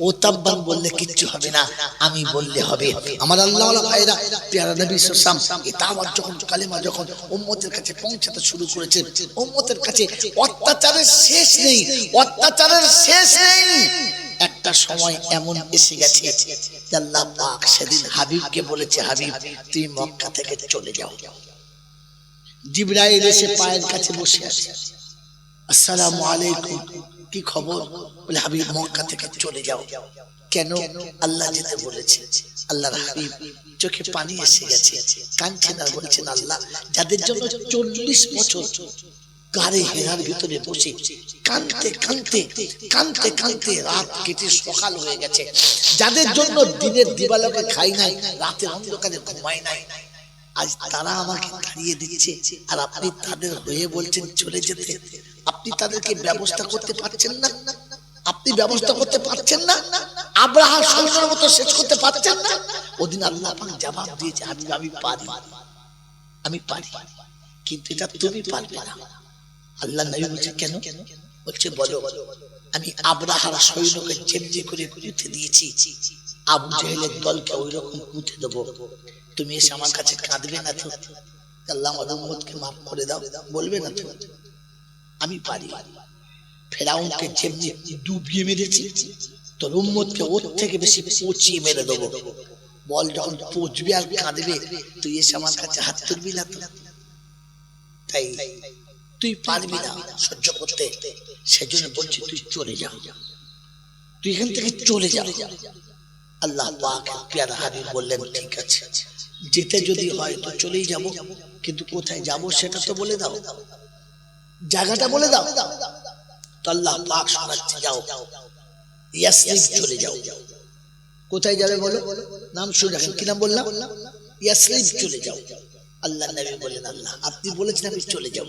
ও তাব্বান বললে কিচ্ছু হবে না আমি বললে হবে আমার আল্লাহ ওয়ালা ভাইরা প্যারা নবী সাল্লাল্লাহু আলাইহি ওয়াসাল্লাম এই দাওয়াত যখন কালেমা যখন উম্মতের কাছে পৌঁছাতে শুরু করেছে উম্মতের কাছে অত্যাচারের শেষ নেই একটা সময় এমন এসে গেছে আল্লাহ পাক সেদিন হাবিবকে বলেছে হাবিব তুই মক্কা থেকে চলে যাও জিবরাইল এসে পায়ের কাছে বসে আছে আসসালামু আলাইকুম কি খবর বলে হাবিব মক্কা থেকে চলে যাও কেন আল্লাহ যেতে বলেছে আল্লাহর হাবিব চোখে পানি এসে গেছে কাঁদছেন আর বলছেন আল্লাহ যাদের জন্য 40 বছর গাড়ি হেরার ভিতরে বসে কাঁদতে রাত কেটে সকাল হয়ে গেছে যাদের জন্য দিনের দিবালোকে খাই নাই রাতের অন্ধকারে ঘুমাই নাই আজ তারা আমাকে তাড়িয়ে দিচ্ছে আর আপনি তাদের হয়ে বলছেন চলে যেতে আপনি তাদেরকে ব্যবস্থা করতে পারছেন না আব্রাহা সৈন্যের মতো শেষ করতে পারছেন না ওদিন আল্লাহ পাক জবাব দিয়েছে আমি পারি কিন্তু এটা তুমি পারবে না আল্লাহ নবী বলছে কেন বলছে বলো আমি আব্রাহার সৈন্যকে যেমনি করে পুঁতে দিয়েছি আবু জেহেলের দলকে ওই রকম পুঁতে দেবো তুমি এসে আমার কাছে কাঁদবে না তো আল্লাহ আমার উম্মতকে মাফ করে দাও বলবে না তো আমি পারি ফেরাউনকে যেমনি ডুবিয়ে মেরেছি তোর উম্মতকে ওর থেকে বেশি পচিয়ে মেরে দেবো বল যখন পচবে আর কাঁদবে তুই এসে আমার কাছে হাত তুলবি না তো তাই তুই পারবি না সহ্য করতে সেজন্য বলছি তুই চলে যা তুই এখান থেকে চলে যা আল্লাহ পাক প্যারা হাবিব বললেন ঠিক আছে যেতে যদি হয় তো চলেই যাব কিন্তু কোথায় যাব সেটা তো বলে দাও জায়গাটা বলে দাও তো আল্লাহ পাক শোনাচ্ছে যাও ইয়াসরিব চলে যাও কোথায় যাবে বলো নাম শুনে রাখেন কি নাম বললাম ইয়াসরিব চলে যাও আল্লাহ নবী বলেন আল্লাহ আপনি বলেছেন আমি চলে যাব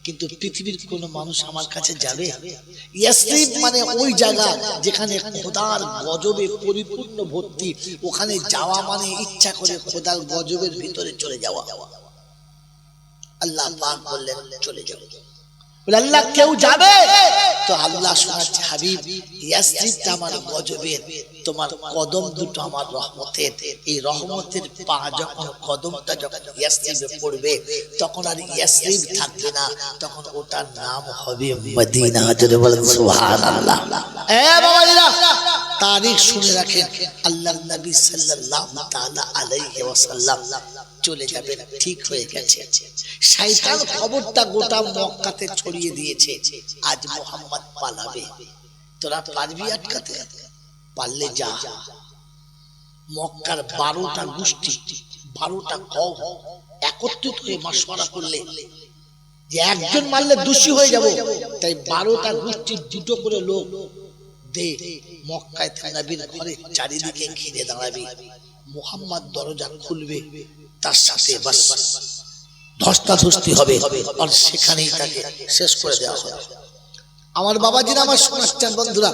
কিন্তু পৃথিবীর কোন মানুষ আমার কাছে যাবে ইয়াসরিব মানে ওই জায়গা যেখানে খোদার গজবে পরিপূর্ণ ভর্তি ওখানে যাওয়া মানে ইচ্ছা করে খোদার গজবের ভিতরে চলে যাওয়া আল্লাহ পাক বললেন চলে যাও আল্লাহ কেউ যাবে তো আল্লাহ শোনাচ্ছে হাবিব ইয়াসরিবটা আমার গজবের তোমার কদম দুটো আমার রহমতের এই রহমতের পা যখন কদমটা যখন ইয়াসরিবে পড়বে তখন আর ইয়াসরিব থাকবে না তখন ওটার নাম হবে মদিনা জোরে বলেন সুবহানাল্লাহ এ বাবাজিরা তারিখ শুনে রাখেন আল্লাহর নবী সাল্লাল্লাহু তাআলা আলাইহি ওয়াসাল্লাম চলে যাবেন ঠিক হয়ে গেছে শয়তান খবরটা গোটা মক্কাতে ছড়িয়ে দিয়েছে আজ মুহাম্মদ পালাবে তোরা পারবি আটকাতে পারলে যা মক্কার 12টা গোষ্ঠী 12টা কওম একত্রিত হয়ে মাশওয়ারা করলে যে একজন মারলে দোষী হয়ে যাব তাই 12টা গোষ্ঠীর দুটো করে লোক দে মক্কায় নবীর ঘরে চারিদিকে ঘিরে দাঁড়াবে মুহাম্মদ দরজা খুলবে তার সাথে বাস ধস্তাধস্তি হবে আর সেখানেই তাকে শেষ করে দেওয়া হবে আমার বাবাজিরা আমার শোনাচ্ছেন বন্ধুরা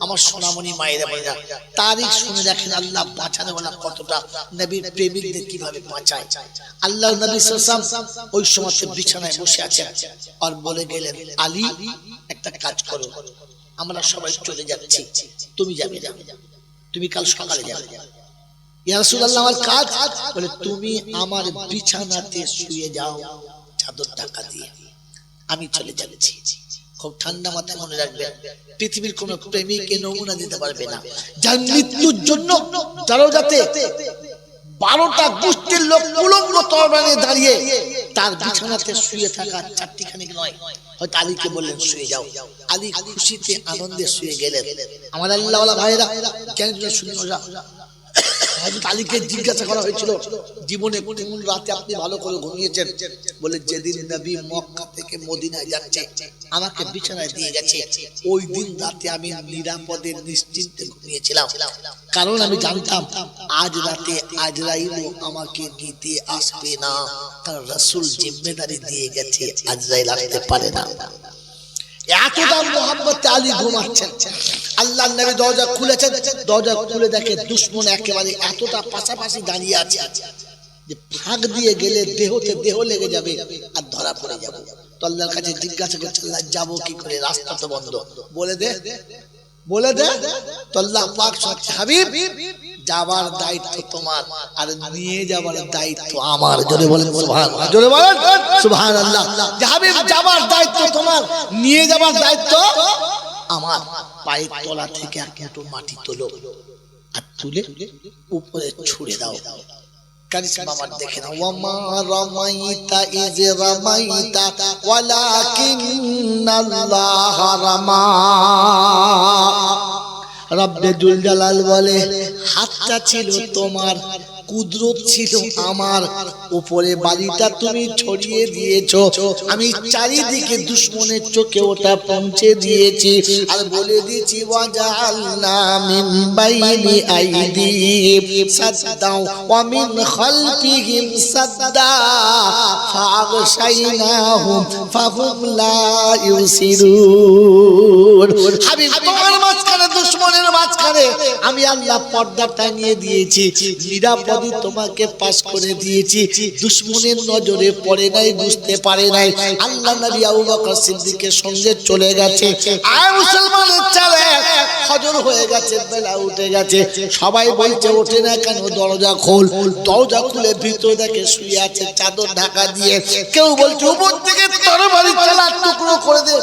আমার সোনামণি মায়েরা বোনেরা তারিখ শুনে দেখেন আল্লাহ বাঁচানো বলা কতটা নবীর প্রেমিকদের কিভাবে বাঁচায় আল্লাহ নবী সাল্লাল্লাহু আলাইহি ওয়াসাল্লাম ওই সময় বিছানায় বসে আছেন আর বলে গেলেন আলী একটা কাজ করো আমরা সবাই চলে যাচ্ছি তুমি যাবে না তুমি কাল সকালে যাবে ইয়া রাসূলুল্লাহ আমার কাজ বলে তুমি আমার বিছানাতে শুয়ে যাও চাদর ঢাকা দিয়ে আমি চলে যাচ্ছি খুব ঠান্ডা মাথায় মনে রাখবেন পৃথিবীর কোন প্রেমিককে নমুনা দিতে পারবে না যার মৃত্যুর জন্য দরজাতে 12টা গোষ্ঠীর লোক উলঙ্গ তরবারি দাঁড়িয়ে তার বিছানাতে শুয়ে থাকা চারটিখানি নয় হয়তো আলীকে বললেন শুয়ে যাও, আলী খুশিতে আনন্দে শুয়ে গেলেন। আমার আল্লাহওয়ালা ভাইরা কেন শুনে হযরত আলীকে জিজ্ঞাসা করা হয়েছিল জীবনে কোন রাতে আপনি ভালো করে ঘুমিয়েছেন? বলে যেদিন নবী মক্কা থেকে মদিনায় যাচ্ছে আমাকে বিছানায় দিয়ে গেছে, ওই দিন রাতে আমি নিরাপদে নিশ্চিন্তে ঘুমিয়েছিলাম, কারণ আমি জানতাম আজ রাতে আজরাইল আমাকে নিতে আসবে না, কারণ রাসূল জিম্মেদারি দিয়ে গেছে আজরাইল আসতে পারে না। এতটা মোহাম্মদ আলী ঘুমাচ্ছেন, আল্লাহর নবী দরজা খুলেছেন, দরজা খুলে দেখে দুশমন একেবারে এতটা পাশাপাশি দাঁড়িয়ে আছে যে ফাঁক দিয়ে গেলে দেহতে দেহ লেগে যাবে আর ধরা পড়ে যাবে। তো আল্লাহর কাছে জিজ্ঞাসা করছে আল্লাহ যাবো কি করে, রাস্তা তো বন্ধ, বলে দে বলে দে। তো আল্লাহ পাক বলছে হাবিব যাবার দায়িত্ব তোমার আর নিয়ে যাবার দায়িত্ব আমার। জোরে বলেন সুবহানাল্লাহ, জোরে বলেন সুবহানাল্লাহ। হাবিব যাবার দায়িত্ব তোমার, নিয়ে যাবার দায়িত্ব আমার। পায়ের তলা থেকে এক মুঠো মাটি তোলো আর তুলে উপরে ছুঁড়ে দাও। কারিশমা আমার দেখে না, ওয়ামা রামাইতা ইজ রামাইতা ওয়ালাকিন্নাল্লাহ রামা। রব্বে জুল জালাল বলে হাতটা ছিল তোমার, কুদরত ছিল আমার, উপরে বালিটা তুমি ছড়িয়ে দিয়েছো, আমি চারিদিকে দুশমনের চোখে ওটা পৌঁছে দিয়েছি আর বলে দিয়েছি ওয়াজাআলনা মিন বাইনি আইদিহিম সাদ্দা ওয়া মিন খালফিহিম সাদ্দা ফাগশাইনাহুম ফাহুম লা ইউসিরুন। হাবিব তোমার মাঝখানে দুশমনের মাঝখানে আমি আল্লাহ পর্দা টাঙিয়ে দিয়েছি, নিরাপদে তোমাকে পাস করে দিয়েছি, দুশমনের নজরে পড়ে নাই, বুঝতে পারে নাই। আল্লাহ নবী আবু বকর সিদ্দিকের সঙ্গে চলে গেছে। আর মুসলমানের ছেলে ফজর হয়ে গেছে, বেলা উঠে গেছে, সবাই বলছে ওঠে না কেন, দরজা খোল। দরজা খুলে ভিতরে দেখে শুয়ে আছে চাদর ঢাকা দিয়ে। কেউ বলছে উপর থেকে তরবারি চালা টুকরো করে দে,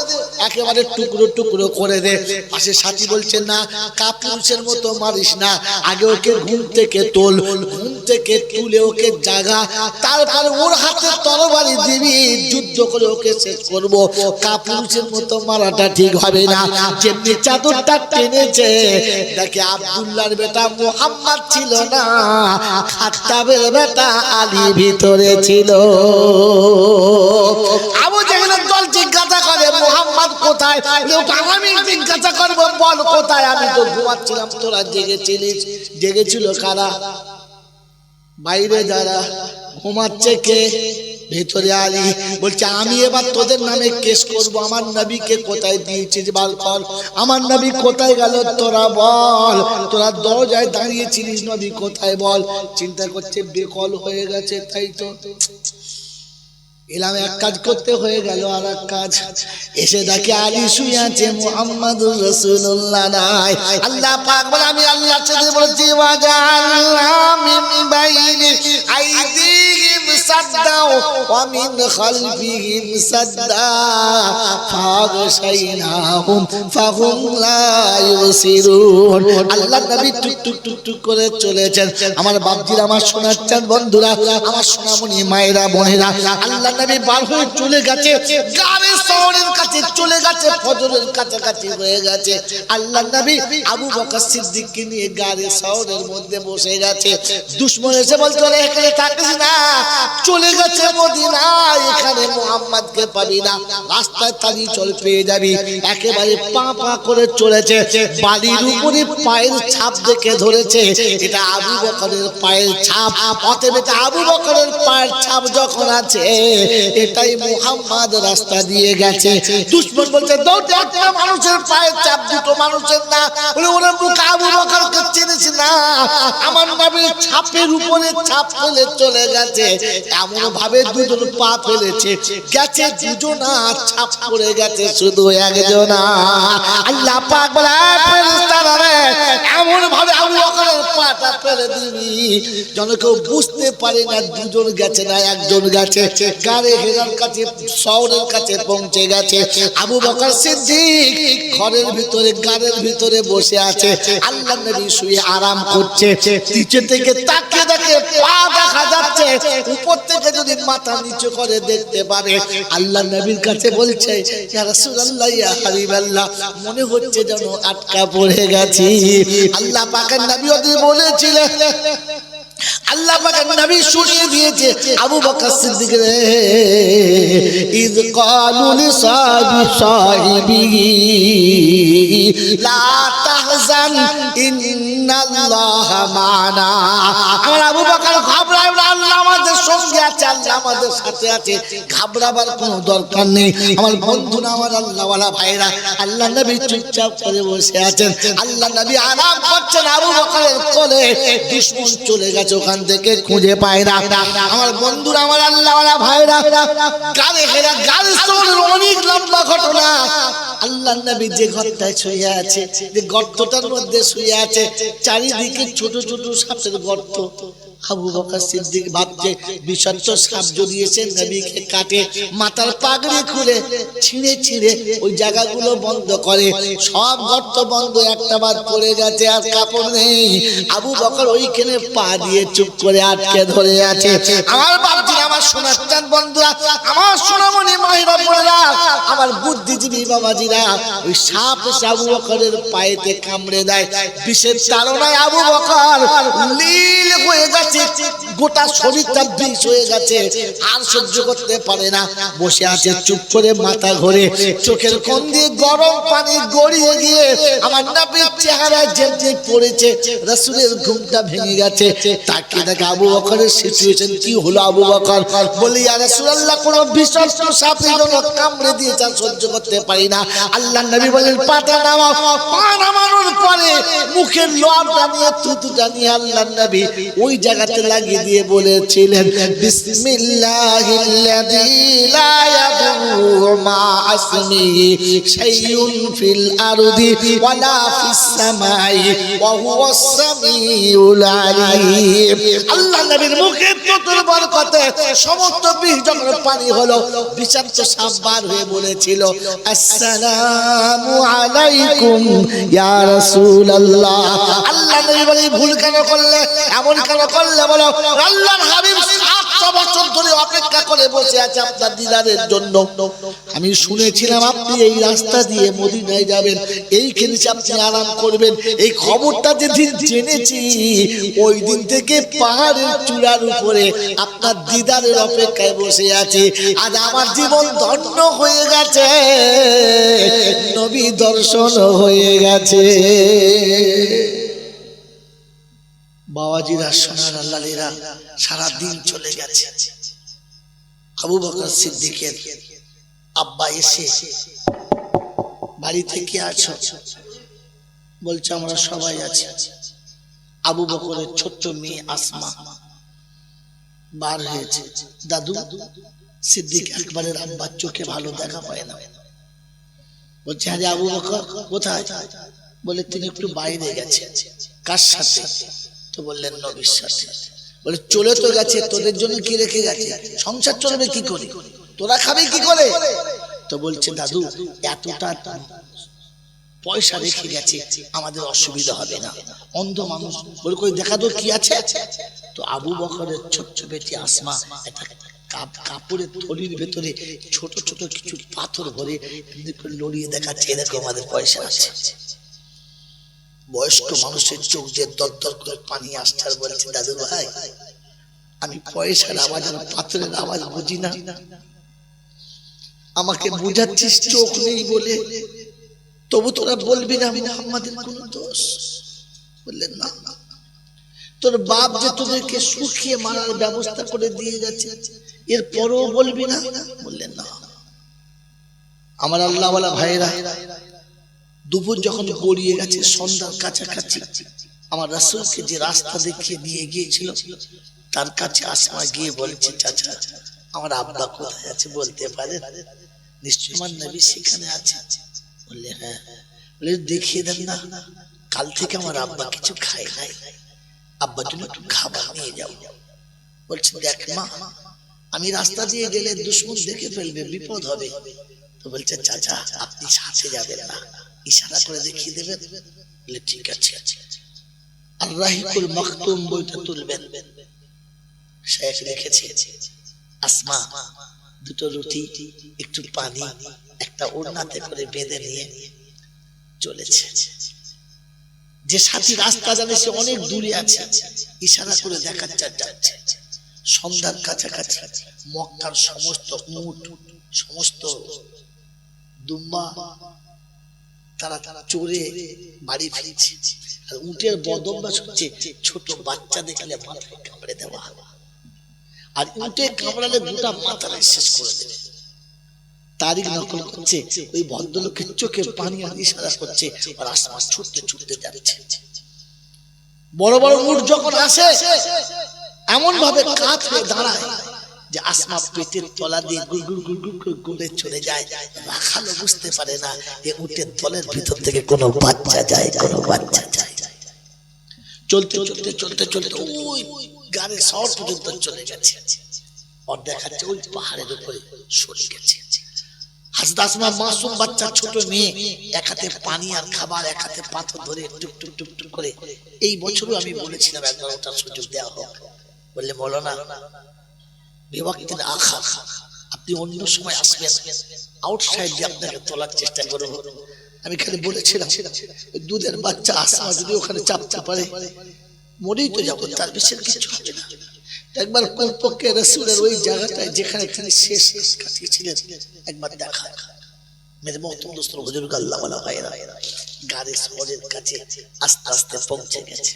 একেবারে টুকরো টুকরো করে দে। পাশে সাথী বলছে না, কাপুরুষের মতো মারিস না, আগে ওকে ঘুম থেকে তোল, ঘুম থেকে তুলে ওকে জাগা, তারপরে ওর হাতে তরবারি দিবি, যুদ্ধ করে ওকে শেষ করব। কাপুরুষের মতো মারাটা ঠিক হবে না। যেমনি চাদরটা টেনেছে দেখে আব্দুল্লাহর বেটা মুহাম্মদ ছিল না, খাত্তাবের বেটা আলী ভিতরে ছিল। আবু জাহেলের দল জিজ্ঞাসা করে মুহাম্মদ কোথায়? আমি জিজ্ঞাসা করবো বল কোথায়? আমি তো ঘুমাচ্ছিলাম, তোরা জেগেছিলিস। জেগেছিল কারা? বাইরে যারা, ঘুমাচ্ছে কে? ভেতরে আলী। বলছে আমি এবার তোদের নামে কেস করব, আমার নবীকে কোথায় দিয়েছিস বল কর, আমার নবী কোথায় গেল তোরা বল, তোরা দরজায় দাঁড়িয়েছিলিস, নবী কোথায় বল। চিন্তা করছে বেকল হয়ে গেছে, তাই তো এলাম এক কাজ করতে, হয়ে গেল আর এক কাজ। এসে দেখে আলী শুয়ে আছে, মুহাম্মাদুর রাসূলুল্লাহ নাই। আল্লাহ পাক বলে আমি আল্লাহর সাথে বলছি ওয়াজাআলনা মিন বাইনি আইদিহিম সাদ্দা ওয়া মিন খালফিহিম সাদ্দা ফাগশাইনাহুম ফাহুম লা ইউসিরুন। আল্লাহ নবী টুক টুক টুক টুক করে চলেছেন। আমার বাপজিরা, আমার সোনার চাঁদ বন্ধুরা, আমার সোনামণি মায়েরা বোনেরা, আল্লাহ নবী বার হয়ে চলে গেছে, গারে শহরের কাছে চলে গেছে, ফজরের কাছাকাছি হয়ে গেছে। আল্লাহ নবী আবু বকর সিদ্দিককে নিয়ে গারে শহরের মধ্যে বসে গেছে। দুশমন এসে বলছে এখানে থাকিস না, চলে গেছে মদিনা, এখানে মুহাম্মদকে পাবি না, রাস্তায় তাড়িয়ে চল, পেয়ে যাবি। একেবারে পা পা করে চলেছে, বালির উপরে পায়ের ছাপ দেখে ধরেছে এটা আবু বকরের পায়ের ছাপ। অতএব এটা আবু বকরের পায়ের ছাপ যখন আছে, এটাই মুহাম্মদ রাস্তা দিয়ে গেছে। দুশমন বলছে একটা মানুষের পায়ের ছাপ, দুটো মানুষের না। বলে ওরা মুখ আবু বকরকে চিনিস না, আমার নবীর ছাপের উপরে ছাপ ফেলে চলে গেছে। এমন ভাবে দুজন পা ফেলেছে, গেছে দুজনা, ছাপ পড়ে গেছে শুধু একজনা। আল্লাহ পাক বলে ফেরেশতারা রে, এমন ভাবে আবু বকরের পাটা ফেলে দিবি যেন কেউ বুঝতে পারে না দুজন গেছে না একজন গেছে। গাড়ি হেরার কাছে, শহরের কাছে পৌঁছে গেছে। আবু বকর সিদ্দিক ঘরের ভিতরে, গাড়ির ভিতরে বসে আছে। আল্লাহ নবী শুয়ে আরাম করছে, নিচে থেকে তাকে তাকিয়ে দেখে পা দেখা যাচ্ছে, উপর থেকে যদি মাথা নিচু করে দেখতে পারে। আল্লাহ নবীর কাছে বলছে, ইয়া রাসূলুল্লাহ, ইয়া হাবিবাল্লাহ, মনে হচ্ছে যেন আটকা পড়ে গেছি। আল্লাহ পাকের নবী ওদের বলেছিলেন, আল্লাহ পাকের নবী শুনিয়ে দিয়েছে আবু বকর সিদ্দিক রে, ইয ক্বালু লিসাহিবিহি লা তাহজান ইন্নাল্লাহা মা'না। আমার আবু বকর ঘাবড়ায় না, আল্লাহ আমাদের সঙ্গে আছে, আল্লাহ আমাদের সাথে আছে, ঘাবড়াবার কোনো দরকার নেই। আমার বন্ধুরা, আমার আল্লাহওয়ালা ভাইরা, আল্লাহ নবী চুপচাপ করে বসে আছেন, আল্লাহ নবী আরাম করছেন আবু বকরের কোলে। দুশমন চলে গেছে, ওখান থেকে খুঁজে পায় না। আমার বন্ধুরা, আমার আল্লাহওয়ালা ভাইরা, গালে হেরা গালে সোলের অনেক লম্বা ঘটনা। আল্লাহ নবী যে ঘরটায় শুয়ে আছে, যে গর্তটার মধ্যে শুয়ে আছে, চারিদিকে ছোট ছোট সাপের গর্ত। আবু বকর সিদ্দিক ভাবছে বিষাক্ত সাপ জড়িয়েছে, নবীকে কাটে, মাথার পাগড়ি খুলে ছিঁড়ে ছিঁড়ে ওই জায়গাগুলো বন্ধ করে। সব গর্ত বন্ধ, একটা বাদ পড়ে গেছে, আর কাপড় নেই। আবু বকর ওইখানে পা দিয়ে চুপ করে আটকে ধরে আছে। আমার বাপজি, আমার সোনার চাঁদ বন্ধুরা, আমার সোনামণি মায়েরা বোনেরা, আমার বুদ্ধিজীবী বাবাজিরা, ওই সাপ আবু বকরের পায়েতে কামড়ে দেয়। বিষের তাড়নায় আবু বকর লীল হয়ে গেছে, গোটা শরীরটা বিষ হয়ে গেছে, আর সহ্য করতে পারে না, বসে আছে চুপ করে, মাথা ঘুরে, চোখের কোণ দিয়ে গরম পানি গড়িয়ে গিয়ে আমার নবীর চেহারায় যেমনি পড়েছে, রাসূলের ঘুমটা ভেঙে গেছে। তাকে দেখে আবু বকরের সিচুয়েশন কি হলো। আবু বকর বলে, ইয়া রাসূলুল্লাহ, কোন বিষাক্ত সাপ যেন কামড়ে দিয়েছে, সহ্য করতে পারি না। আল্লাহ নবী বলেন, পাটা নামাও। পা নামানোর পরে মুখের লোয়াটা নিয়ে, থুতুটা নিয়ে আল্লাহ নবী ওই জায়গাতে লাগিয়ে দিয়ে বলেছিলেন, বিসমিল্লাহিল্লাযী লা ইয়াদুররু মা ইসমিহি শাইউন ফিল আরদি ওয়ালা ফিস সামাই ওয়া হুয়াস সামিউল আলীম। আল্লাহ নবীর মুখে থুতুর বরকতে সমস্ত বিষ যখন পানি হলো, বিষাক্ত সাপ বার হয়ে বলেছিল, আসসালামু আলাইকুম ইয়া রাসূলুল্লাহ। আল্লাহ নবী বলে, ভুল কেন করলে, এমন কেন করলে বলো? আল্লাহর হাবিব 700 বছর ধরে অপেক্ষা করে বসে আছে আপনার দিদারের জন্য। আমি শুনেছিলাম আপনি এই রাস্তা দিয়ে মদিনায় যাবেন, এইখানে আপনি আরাম করবেন। এই খবরটা যেদিন জেনেছি, ওই দিন থেকে পাহাড়ের চূড়ার উপরে আপনার দিদারের অপেক্ষায় বসে আছি। আজ আমার জীবন ধন্য হয়ে গেছে, নবী দর্শন হয়ে গেছে। বাবাজিরা, সোনার আল্লাহরা, সারা দিন চলে গেছে। আবু বকর সিদ্দিকের আব্বা এসে, বাড়ি থেকে আছো? বলছে, আমরা সবাই আছি। আবু বকরের ছোট্ট মেয়ে আসমা বার হয়েছে। দাদু, সিদ্দিক একবারের আব্বার চোখে ভালো দেখা পায় না। বলছে, আরে আবু বকর কোথায়? বলে, তিনি একটু বাইরে গেছে। কার সাথে? তো বললেন, নবীর সাথে। বলে, চলে তো গেছে, তোদের জন্য কি রেখে গেছে? সংসার চলবে কি করে, তোরা খাবে কি করে? তো বলছে, দাদু, এতটা পয়সা রেখে গেছে, আমাদের অসুবিধা হবে না। অন্ধ মানুষ, বলে, কই দেখা তো কি আছে। তো আবু বকরের ছোট্ট বেটি আসমা একটা কাপড়ের থলির ভেতরে ছোট ছোট কিছু পাথর ভরে লড়িয়ে দেখাচ্ছে, দেখো আমাদের পয়সা আছে। বয়স্ক মানুষের চোখ দিয়ে দরদর করে পানি আসছে, আর বলছে, দাদু ভাই, আমি পয়সার আওয়াজ আর পাথরের আওয়াজ বুঝি না, আমাকে বুঝাচ্ছিস চোখ নেই বলে, তবু তোরা বলবি না মুহাম্মাদের কোনো দোষ? বললেন, না, তোর বাপ যে তোদেরকে শুকিয়ে মারার ব্যবস্থা করে দিয়ে গেছে, এরপরও বলবি না? বললেন, না। আমার আল্লাহওয়ালা ভাইরা, দুপুর যখন গড়িয়ে গেছে, সন্ধ্যার কাছাকাছি, আমার রাসূলকে যে রাস্তা দেখিয়ে দিয়ে গিয়েছিল, তার কাছে আসমা গিয়ে বলছে, চাচা, আমার আব্বা কোথায় আছে বলতে পারেন? নিশ্চয় আমার নবী সেখানে আছে। বললে, হ্যাঁ। বলে, দেখিয়ে দেন না, কাল থেকে আমার আব্বা কিছু খায় নাই, আব্বার জন্য একটু খাবার নিয়ে যাও। বলছে, দেখ মা, আমি রাস্তা দিয়ে গেলে দুশমন দেখে ফেলবে, বিপদ হবে। তো বলছে, চাচা, আপনি সাথে যাবেন না, ইশারা করে দেখিয়ে দেবেন। বলে, ঠিক আছে। আর রাহিকুল মাকতুম বইটা তুলবেন, শেখ লিখেছে আসমা দুটো রুটি একটু পানি একটা ওড়নাতে করে বেঁধে নিয়ে চলেছে। যে সাথী রাস্তা জানে সে অনেক দূরে আছে, ইশারা করে দেখাচ্ছে যাচ্ছে। সন্ধ্যার কাছাকাছি মক্কার সমস্ত উট সমস্ত দুম্বা তারা চড়ে বাড়ি ফিরছে। আর উটের বদভ্যাস হচ্ছে ছোট বাচ্চা দেখলে মাথায় কামড়ে দেওয়া, আর উটে কামড়ালে গোটা মাথায় শেষ করে দেবে। তারিখ নকল করছে, ওই ভদ্রলোকের চোখে পানি আর ইশারা করছে, আর আসমা ছুটতে ছুটতে যাচ্ছে। বড় বড় উট যখন আসে এমন ভাবে কাত হয়ে দাঁড়ায় যে আসমা পেটের তলা দিয়ে গুড়গুড় গুড়গুড় করে চলে যায়। রাখালো বুঝতে পারে না যে উটের তলের ভিতর থেকে কোনো বাচ্চা যায়, কোনো বাচ্চা যায়। চলতে চলতে চলতে চলতে ওই গাড়ির শহর পর্যন্ত চলে গেছে। আর দেখাচ্ছে ওই পাহাড়ের উপরে সরে গেছে। হযরত আসমা মাসুম বাচ্চা, ছোট মেয়ে, এক হাতে পানি আর খাবার, এক হাতে পাথর ধরে টুক টুক টুক টুক করে। এই বছরও আমি বলেছিলাম একবার ওটার সুযোগ দেওয়া হোক, বললে মৌলানা বেওয়াক্তিন আখার আপনি অন্য সময় আসবেন, আউটসাইড দিয়ে আপনাকে তোলার চেষ্টা করব। আমি খালি বলেছিলাম দুধের বাচ্চা আসমা যদি ওখানে চাপতে পারে মরেই তো যাবো, তার বিশেষ কিছু হবে না। একবার কমপক্ষে রাসূলের ওই জায়গাটায় যেখানে তিনি শেষ কাটিয়েছিলেন একবার দেখা। মেরে মোহতরম দোস্ত বুজুর্গ আল্লাহ ওয়ালা ভাইরা, গাড়ি শহরের কাছে আস্তে আস্তে পৌঁছে গেছে,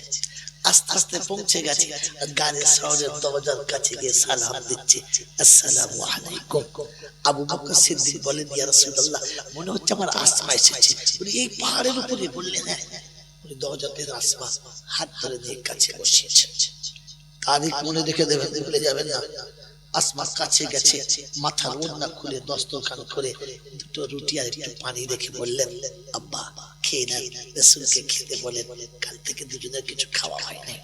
আস্তে আস্তে পৌঁছে গেছে। গাড়ি শহরের দরজার কাছে গিয়ে সালাম দিচ্ছে, আসসালামু আলাইকুম। আবু বকর সিদ্দিক বলেন, ইয়া রাসূলুল্লাহ মনে হচ্ছে আমার আসমা এসেছে। বলি এই পাহাড়ের উপরে? বললেন হ্যাঁ। বলি দরজাতে আসমা হাত ধরে দিয়ে কাছে বসিয়েছে। তারিখ মনে রেখে দেবেন, ভুলে যাবেন না। আসমা কাছে গেছে, মাথার ওড়না খুলে দস্তরখান করে দুটো রুটি আর একটু পানি রেখে বললেন, আব্বা খেয়ে নেন। রাসূলকে খেতে বলেন, কাল থেকে দুজনের কিছু খাওয়া হয় নাই।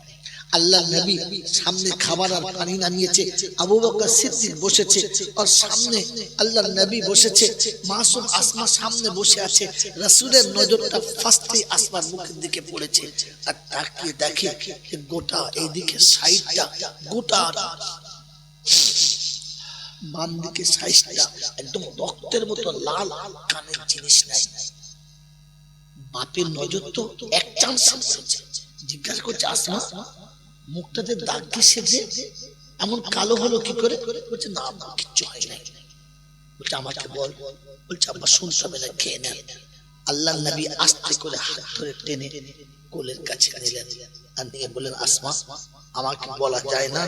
আল্লাহ নবী সামনে খাবার আর পানি নামিয়েছে, আবু বকর সিদ্দিক বসেছে আর সামনে আল্লাহ নবী বসেছে, মাসুম আসমা সামনে বসে আছে। রাসূলের নজরটা ফার্স্টে আসমার মুখের দিকে পড়েছে, আর তাকিয়ে দেখে গোটা এইদিকে সাইডটা, গোটা বাম দিকে সাইডটা একদম রক্তের মতো লাল, কানের জিনিস নাই। বাপের নজর তো এক চান্স পড়েছে। জিজ্ঞাসা করছে, আসমা মুখটাতে দাগ কিসেছে, এমন কালো হলো কি করে? বলছে না কিচ্ছু হয় নাই। বলছে আমাকে বল। বলছে আব্বা শুনতে হবে না, খেয়ে নেন। আল্লাহ নবী আস্তে করে হাত ধরে টেনে কোলের কাছে নিলেন আর নিয়ে বললেন, আসমা আমাকে বলা যায় না,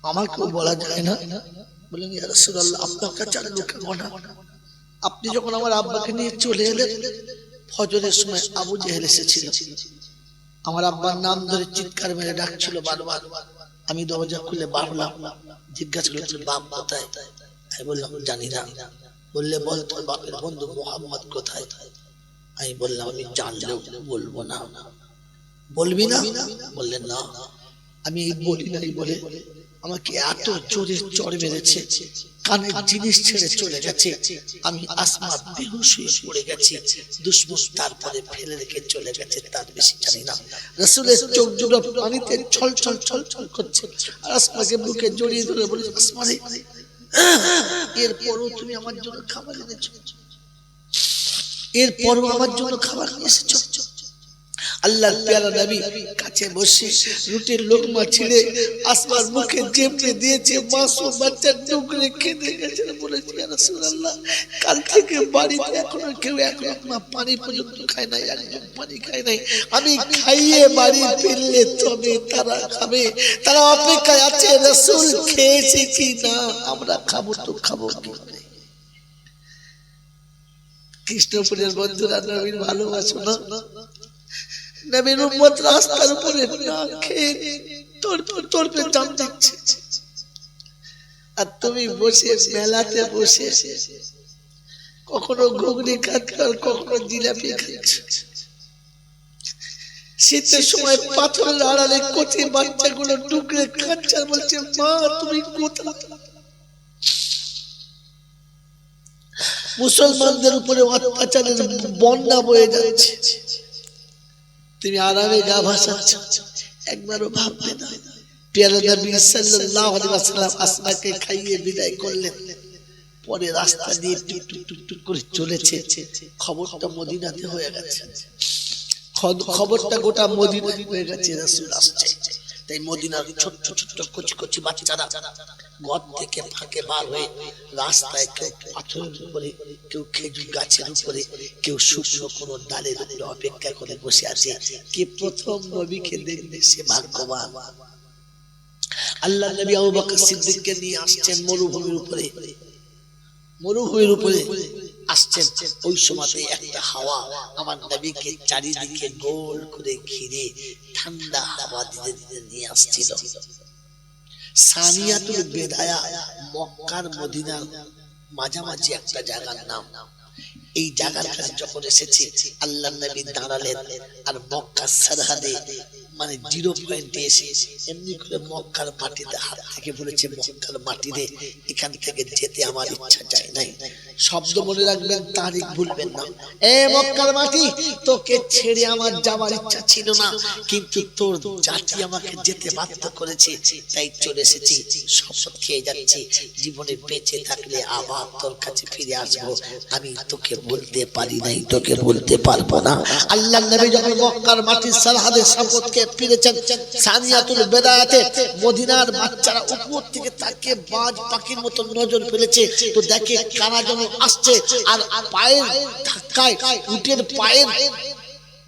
আমাকেও বলা যায় না। বললেন, ইয়া রাসূলুল্লাহ আপনার কাছে আর লুকাবো না। আপনি যখন আমার আব্বাকে নিয়ে চলে এলেন, ফজরের সময় আবু জেহেল এসেছিল, আমার আব্বার নাম ধরে চিৎকার মেরে ডাকছিল বারবার। আমি দরজা খুলে বার হলাম, জিজ্ঞাসা করছিল বাপ কোথায়? আমি বললাম জানি না। বললে বল তোর বাপের বন্ধু মুহাম্মদ কোথায়? আমি বললাম আমি জানলেও বলবো না। বলবি না? বললেন না আমি বলি নাই বলে আমাকে এত জোরে চড় মেরেছে, কানের জিনিস ছেড়ে চলে গেছে, আমি আসমা বেহুশ হয়ে পড়ে গেছি। দুশমন তারপরে ফেলে রেখে চলে গেছে, তার বেশি জানি না। রাসূলের চোখ দুটো পানিতে ছল ছল ছল ছল করছে, আর আসমাকে বুকে জড়িয়ে ধরে বলে, আসমা রে এরপরও তুমি আমার জন্য খাবার এনেছো, এরপরও আমার জন্য খাবার নিয়ে এসেছো। আল্লাহর প্যারা নবী কাছে বসে রুটির লোকমা ছিঁড়ে আসমার মুখে চেপে দিয়েছে, মাসুম বাচ্চা টুকরে খেতে গেছে। বলেছে, ইয়া রাসূলুল্লাহ কাল থেকে বাড়িতে এখনো কেউ এক লোকমা পানি পর্যন্ত খায় নাই, একদম পানি খায় নাই। আমি খাইয়ে বাড়ি ফিরলে তবে তারা খাবে, তারা অপেক্ষায় আছে রাসূল খেয়েছে কি না, আমরা খাবো তো খাবো কি করে। কৃষ্ণপুরের বন্ধুরা নবীর ভালোবাসো না? নবীর উম্মত রাস্তার উপরে না খেয়ে তোর জান দিচ্ছে, আর তুমি বসে মেলাতে বসে কখনো ঘুগনি খাচ্ছ, কখনো জিলাপি খাচ্ছ। শীতের সময় পাথরের আড়ালে কচি বাচ্চাগুলো টুকরে খাচ্ছে, বলছে মা তুমি কোথায়? মুসলমানদের উপরে অত্যাচারের বন্যা বয়ে যাচ্ছে। তুমি আরামে গা ভাসাচ্ছ, একবারও ভাববে না। প্যারা নবী সাল্লাল্লাহু আলাইহি ওয়াসাল্লাম আসমাকে খাইয়ে বিদায় করলেন। পরে রাস্তা দিয়ে টুক টুক টুক টুক করে চলেছে, খবরটা মদিনাতে হয়ে গেছে, খবরটা গোটা মদিনায় হয়ে গেছে, রাসূল আসছে। তাই মদিনার ছোট্ট ছোট্ট কচি কচি বাচ্চারা ঘর থেকে ফাঁকে বার হয়ে রাস্তায়, কেউ পাথরের উপরে, কেউ খেজুর গাছের উপরে, কেউ শুকনো কোনো ডালের উপরে অপেক্ষা করে বসে আছে। কে প্রথম নবীকে দেখবে সে ভাগ্যবান। আল্লাহ নবী আবু বকর সিদ্দিককে নিয়ে আসছেন মরুভূমির উপরে, মরুভূমির উপরে আসছেন। ওই সময়তে একটা হাওয়া আমার নবীকে চারিদিকে গোল করে ঘিরে ঠান্ডা হাওয়া দিতে দিতে নিয়ে আসছিল। সানিয়াতুল বেদায়া মক্কার মদিনার মাঝামাঝি একটা জায়গার নাম। এই জায়গার কাছে যখন এসেছে আল্লাহ নবী দাঁড়ালেন, আর মক্কার সরহদে মানে 0 পয়েন্টে এসে এমনি করে মক্কার মাটিতে হাত থেকে বলেছে, মক্কার মাটিতে এখান থেকে যেতে আমার ইচ্ছা যায় নাই। শব্দ মনে রাখবেন, তারিখ ভুলবেন না। এ মক্কার মাটি, তোকে ছেড়ে আমার যাওয়ার ইচ্ছা ছিল না, কিন্তু তোর জাতি আমাকে যেতে বাধ্য করেছে, তাই চলে এসেছি। শপথ খেয়ে যাচ্ছি, জীবনে বেঁচে থাকলে আবার তোর কাছে ফিরে আসবো। আমি তোকে বলতে পারি নাই, তোকে বলতে পারবো না। আল্লাহ নবী যখন মক্কার মাটির সরহদে শপথকে ফিরেছেন, সানিয়াতুল বেদায়াতে মদিনার বাচ্চারা উপর থেকে তাকে বাজ পাখির মতো নজর ফেলেছে। তো দেখে কারা যেন আসছে, আর পায়ের ধাক্কায় উটের পায়ের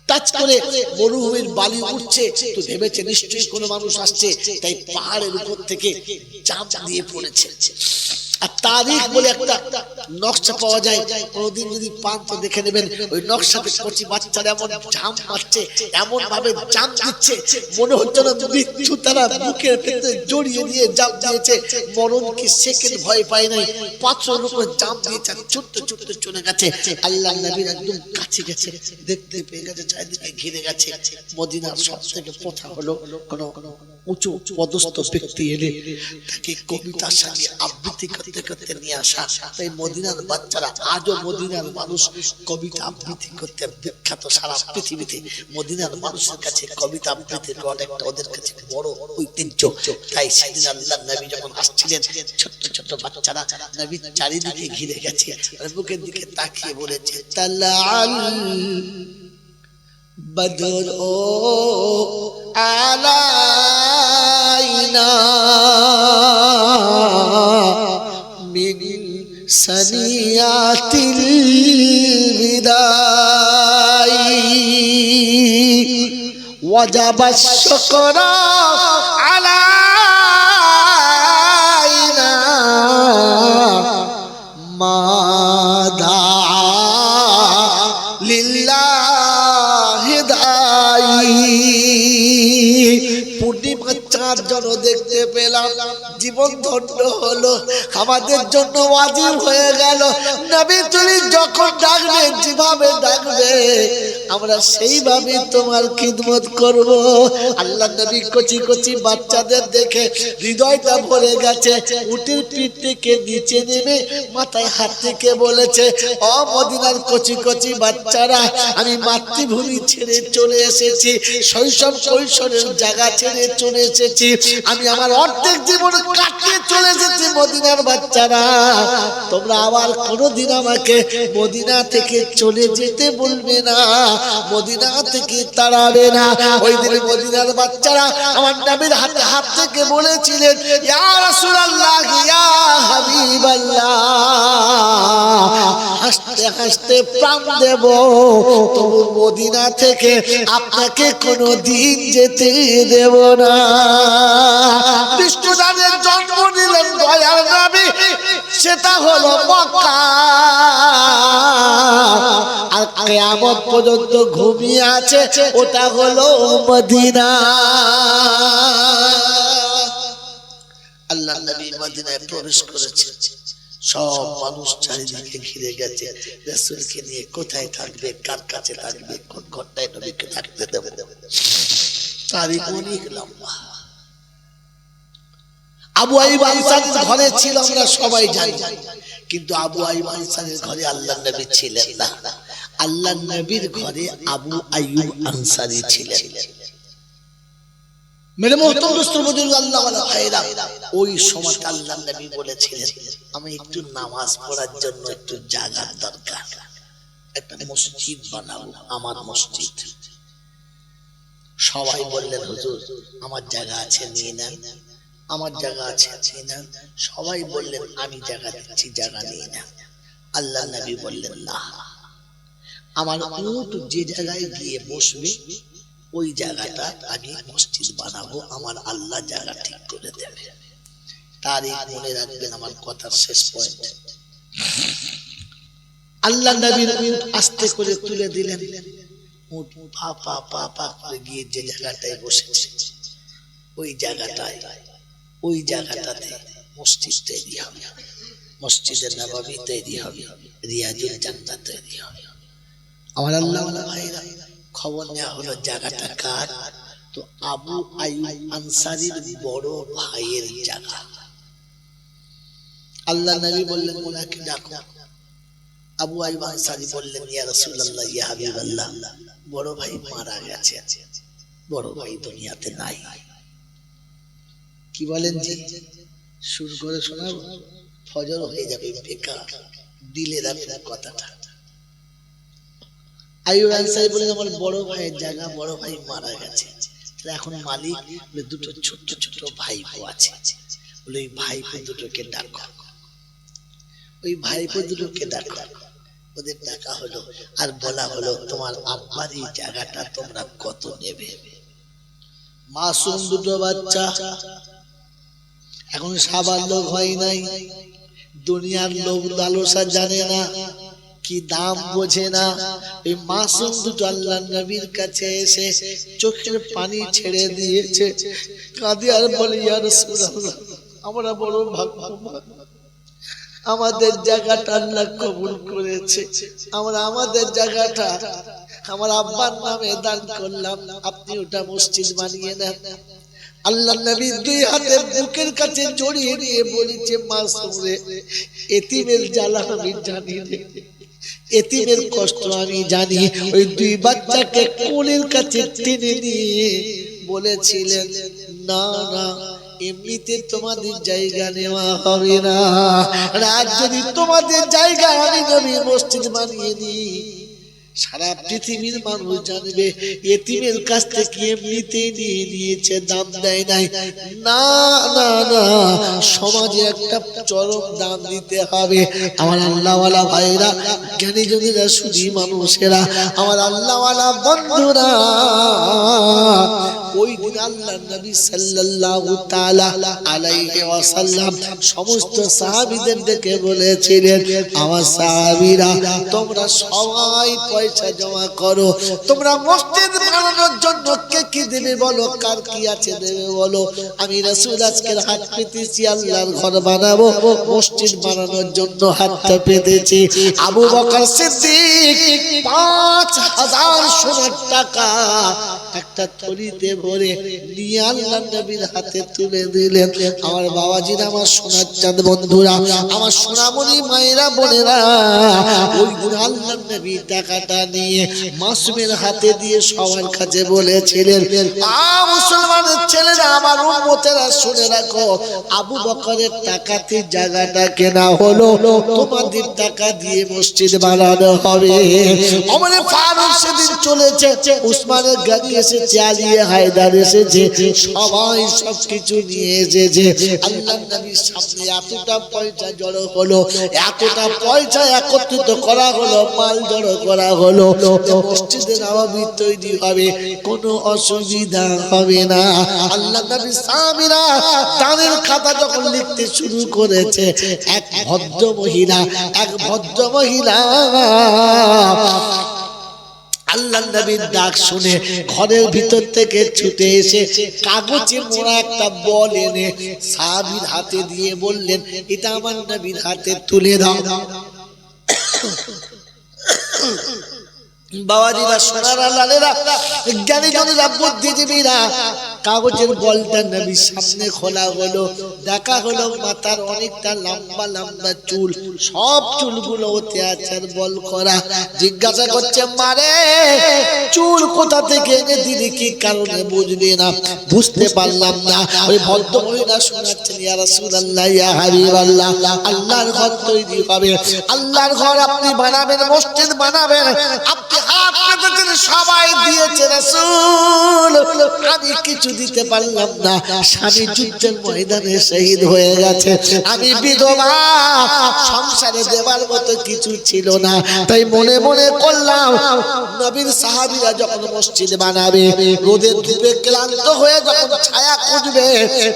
টাচ করে মরুভূমির বালি উঠছে। তো ভেবেছে নিশ্চয়ই কোনো মানুষ আসছে, তাই পাহাড়ের উপর থেকে চাপ দিয়ে পড়েছে। আর তারিখ বলে একটা নকশা পাওয়া যায়, কোনদিন যদি পান তো দেখে নেবেন। ওই নকশাতে কচি বাচ্চারা এমন জাম মারছে, এমন ভাবে জাম দিচ্ছে, মনে হচ্ছে না মৃত্যু তারা বুকের ভেতরে জড়িয়ে দিয়ে জাম দিয়েছে। মরণ কি সেকেন্ড ভয় পায় নাই, পাথরের উপর জাম দিয়েছে, ছোট্ট ছোট্ট চলে গেছে। আল্লাহ নবীর একদম কাছে গেছে, দেখতে পেয়ে গেছে, চারিদিকে ঘিরে গেছে। মদিনার সব থেকে প্রথা হলো কোনো উঁচু পদস্থ ব্যক্তি এলে তাকে কবিতার সঙ্গে আবৃত্তি করতে করতে নিয়ে আসা। তাই মদিনার বাচ্চারা আজও, মদিনার মানুষ কবিতা আবৃত্তি করতে বিখ্যাত সারা পৃথিবীতে। মদিনার মানুষের কাছে কবিতা আবৃত্তির একটা ওদের কাছে বড় ঐতিহ্য। তাই সেদিন আল্লাহ নবী যখন আসছিলেন, ছোট্ট ছোট্ট বাচ্চারা নবীর চারিদিকে ঘিরে গেছে, আর বুকের দিকে তাকিয়ে বলেছে, তালাল বদর ও আলাইনা মিন সানিয়াতিল বিদাই ওয়াজাবাশ শুকরা আলাইনা মাদা লিল্লাহি দাই। পূর্ণিমা চাঁদ জন দেখতে পেলাম, জীবন ধন্য হলো, আমাদের জন্য ওয়াজিব হয়ে গেল। নবী তুমি যখন ডাকবে, যেভাবে ডাকবে আমরা সেইভাবে তোমার খিদমত করব। আল্লাহ নবী কচি কচি বাচ্চাদের দেখে হৃদয়টা ভরে গেছে। উটের পিঠ থেকে নিচে নেমে মাথায় হাত থেকে বলেছে, ও মদিনার কচি কচি বাচ্চারা, আমি মাতৃভূমি ছেড়ে চলে এসেছি, শৈশব কৈশোরের জায়গা ছেড়ে চলে এসেছি, আমি আমার অর্ধেক জীবন কাটিয়ে চলে এসেছি। মদিনার বাচ্চারা, তোমরা আবার কোনোদিন আমাকে মদিনা থেকে চলে যেতে বলবে না, মদিনা থেকে তাড়াবে না। ওই দিন মদিনার বাচ্চারা আমার নবীর হাতে হাত থেকে বলেছিলেন, ইয়া রাসূলুল্লাহ, ইয়া হাবিবাল্লাহ, হাসতে হাসতে প্রাণ দেব, তবু মদিনা থেকে আপনাকে কোনোদিন যেতে দেব না। বিষ্ণুদানের জন্ম নিলেন দয়ার নবী, সেটা হলো মক্কা, আর কিয়ামত পর্যন্ত ঘুমিয়ে আছে ওটা হলো মদিনা। আল্লাহ নবী মদিনায় প্রবেশ করেছে, সব মানুষ চারিদিকে ঘিরে গেছে। রাসূলকে নিয়ে কোথায় থাকবে, কার কাছে থাকবে, কোন ঘরটায় নবীকে থাকতে দেবে। তারিখ অনেক লম্বা। আবু আইয়ুব আনসারীর ঘরে ছিল, আমরা সবাই জানি, কিন্তু আবু আইয়ুব আনসারীর ঘরে আল্লাহর নবী ছিলেন না। আল্লাহ নবীর ঘরে আবু আইয়ুব আনসারী ছিলেন। মেরে মোহতরম দোস্ত বুজুর্গ আল্লাহ ওয়ালা ভাইরা, ওই সময় আল্লাহ নবী বলেছিলেন আমি একটু নামাজ পড়ার জন্য একটু জায়গার দরকার, একটা মসজিদ বানাবো, আমার মসজিদ। সবাই বললেন হুজুর আমার জায়গা আছে নিয়ে নেন, আমার জায়গা আছে নিয়ে নেন। সবাই বললেন আমি জায়গা দিচ্ছি, জায়গা নিয়ে নেন। আল্লাহ নবী বললেন না, আমার উট যে জায়গায় গিয়ে বসবে ওই জায়গাটা আমি মসজিদ বানাবো, আমার আল্লাহ জায়গা ঠিক করে দেবে। তারিখ মনে রাখবেন, আমার কথার শেষ পয়েন্ট। আল্লাহ নবীর উট আস্তে করে তুলে দিলেন, উট পা পা পা পা করে গিয়ে যে জায়গাটায় বসেছে ওই জায়গাটাতে মসজিদ তৈরি হবে, মসজিদে নববী তৈরি হবে, রিয়াজুল জান্নাত তৈরি হবে। আমার আল্লাহ ওয়ালা ভাইরা, খবর নেওয়া হলো জায়গাটা কার? তো আবু আইয়ুব আনসারীর বড় ভাইয়ের জায়গা। আল্লাহ নবী বললেন ওনাকে ডাকো। আবু আইয়ুব আনসারী বললেন ইয়া রাসূলুল্লাহ, ইয়া হাবিবাল্লাহ, বড় ভাই মারা গেছে, বড় ভাই দুনিয়াতে নাই। কি বলেন জি? সুর করে শোনাবো, ফজর হয়ে যাবে, বেকার দিলে রাখুন কথাটা। আইয়ুব আনসারী বলেন আমার বড় ভাইয়ের জায়গা, বড় ভাই মারা গেছে, এখন মালিক দুটো ছোট ছোট ভাইপো আছে, বলে ওই ভাইপো দুটোকে ডাকো, ওই ভাইপো দুটোকে ডাকো। ওদের ডাকা হলো আর বলা হলো তোমার আব্বার এই জায়গাটা তোমরা কত নেবে? মাসুম দুটো বাচ্চা, এখন সাবার লোক হয় নাই, দুনিয়ার লোক লালসা জানে না, কি দাম বোঝে না। এই মাসুম দুটো আল্লাহ নবীর কাছে এসে চোখের পানি ছেড়ে দিয়েছে, কাঁদে আর বলে ইয়া রাসূলুল্লাহ, আমরা বড় ভাগ্যবান, আমাদের জায়গাটা আল্লাহ কবুল করেছে, আমরা আমাদের জায়গাটা আমার আব্বার নামে দান করলাম, আপনি ওটা মসজিদ বানিয়ে নেন। আল্লাহ নবী দুই হাতে বুকের কাছে জড়িয়ে নিয়ে বলেছে মাসুম রে, এতিমের জ্বালা আমি জানি রে, এতিমের কষ্ট আমি জানি। ওই দুই বাচ্চাকে কোলের কাছে টেনে নিয়ে বলেছিলেন না না, এমনিতে তোমাদের জায়গা নেওয়া হবে না, আর যদি তোমাদের জায়গা আমি নবী মসজিদ বানিয়ে দিই সারা পৃথিবীর মানুষ জানবে এতিমের কাছ থেকে এমনিতেই নিয়ে নিয়েছে, দাম দেয় নাই। না না না, সমাজে একটা চরম দাম দিতে হবে। আমার আল্লাহওয়ালা ভাইরা, জ্ঞানী জনেরা, সুধী মানুষেরা, আমার আল্লাহওয়ালা বন্ধুরা, ওই দিন আল্লাহ নবী সাল্লাল্লাহু তাআলা আলাইহি ওয়াসাল্লাম সমস্ত সাহাবীদের ডেকে বলেছিলেন আমার সাহাবীরা তোমরা সবাই পয়সা জমা করো, তোমরা মসজিদ বানানোর জন্য কে কি দেবে বলো, কার কি আছে দেবে বলো। আমি রাসূল আজকের হাত পেতেছি আল্লাহর ঘর বানাবো, মসজিদ বানানোর জন্য হাতটা পেতেছি। আবু বকর সিদ্দিক 5000 সোনার টাকা একটা থলিতে ভরে নিয়ে আল্লাহ নবীর হাতে তুলে দিলেন। আমার বাবাজিরা, আমার সোনার চাঁদ বন্ধুরা, আমার সোনামণি মায়েরা বোনেরা, ওই দিন আল্লাহ নবী টাকাটা নিয়ে মাসুমের হাতে দিয়ে সবার কাছে বলেছিলেন মুসলমানের ছেলেরা, আমার উম্মতেরা শুনে রাখো, আবু বকরের টাকাতে জায়গাটা কেনা হলো, তোমাদের টাকা দিয়ে মসজিদ বানানো হবে। ওমর ফারুক সেদিন চলেছে, উসমানের গাড়ি এসেছে, আলী হায়দার এসেছে, সবাই সবকিছু নিয়ে এসেছে। আল্লাহ নবীর সামনে এতটা পয়সা জড়ো হলো, এতটা পয়সা একত্রিত করা হলো, মাল জড়ো করা হলো, মসজিদে নববী তৈরি হবে, কোনো অসুবিধা হবে না। আল্লাহ নবী সাহাবীরা দানের খাতা যখন লিখতে শুরু করেছে, এক ভদ্র মহিলা আল্লাহ নবীর ডাক শুনে ঘরের ভিতর থেকে ছুটে এসে কাগজে মোড়া একটা বল এনে সাহাবীর হাতে দিয়ে বললেন এটা আমার নবীর হাতে তুলে দাও। বাবাজিরা, সোনারা, লালেরা, জ্ঞানী জনেরা, বুদ্ধিজীবীরা, কাগজের বলটা নবীর সামনে খোলা হলো, দেখা হলো মাথার অনেকটা লম্বা লম্বা চুল, সব চুলগুলো ওতে আছে আর বল করা। জিজ্ঞাসা করছে মারে চুল কোথা থেকে এনে দিলি, কি কারণে বুঝলি না? বুঝতে পারলাম না। ওই ভদ্রমহিলা শোনাচ্ছেন ইয়া রাসূলুল্লাহ ইয়া হাবিবাল্লাহ, আল্লাহর ঘর তৈরি হবে, আল্লাহর ঘর আপনি বানাবেন, মসজিদ বানাবেন, আপনি হাত পেতেছেন সবাই দিয়েছে রাসূল, আমি কিছু দিতে পারলাম না, স্বামী যুদ্ধের ময়দানে শহীদ হয়ে গেছে, আমি বিধবা, সংসারে দেবার মতো কিছু ছিল না, তাই মনে মনে করলাম নবীর সাহাবীরা যখন মসজিদ বানাবে, রোদে ধুপে ক্লান্ত হয়ে যখন ছায়া খুঁজবে,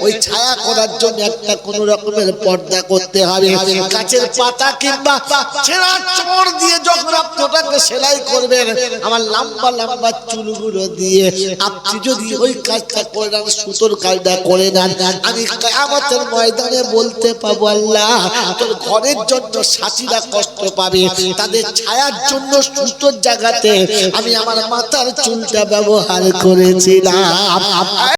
ওই ছায়া করার জন্য একটা কোন রকমের পর্দা করতে হবে, গাছের পাতা কিংবা ছেঁড়া চোর দিয়ে যখন আপনি ওটাকে সেলাই করবেন, আমার লম্বা লম্বা চুলগুলো দিয়ে আপনি যদি ওই কাজটা করে নেন, সুতোর কাজটা করে নেন, আমি কিয়ামতের ময়দানে বলতে পাবো আল্লাহ তোর ঘরের জন্য সাথীরা কষ্ট পাবে, তাদের ছায়ার জন্য সুতোর জায়গাতে আমি আমার মাথার চুলটা ব্যবহার করেছিলাম।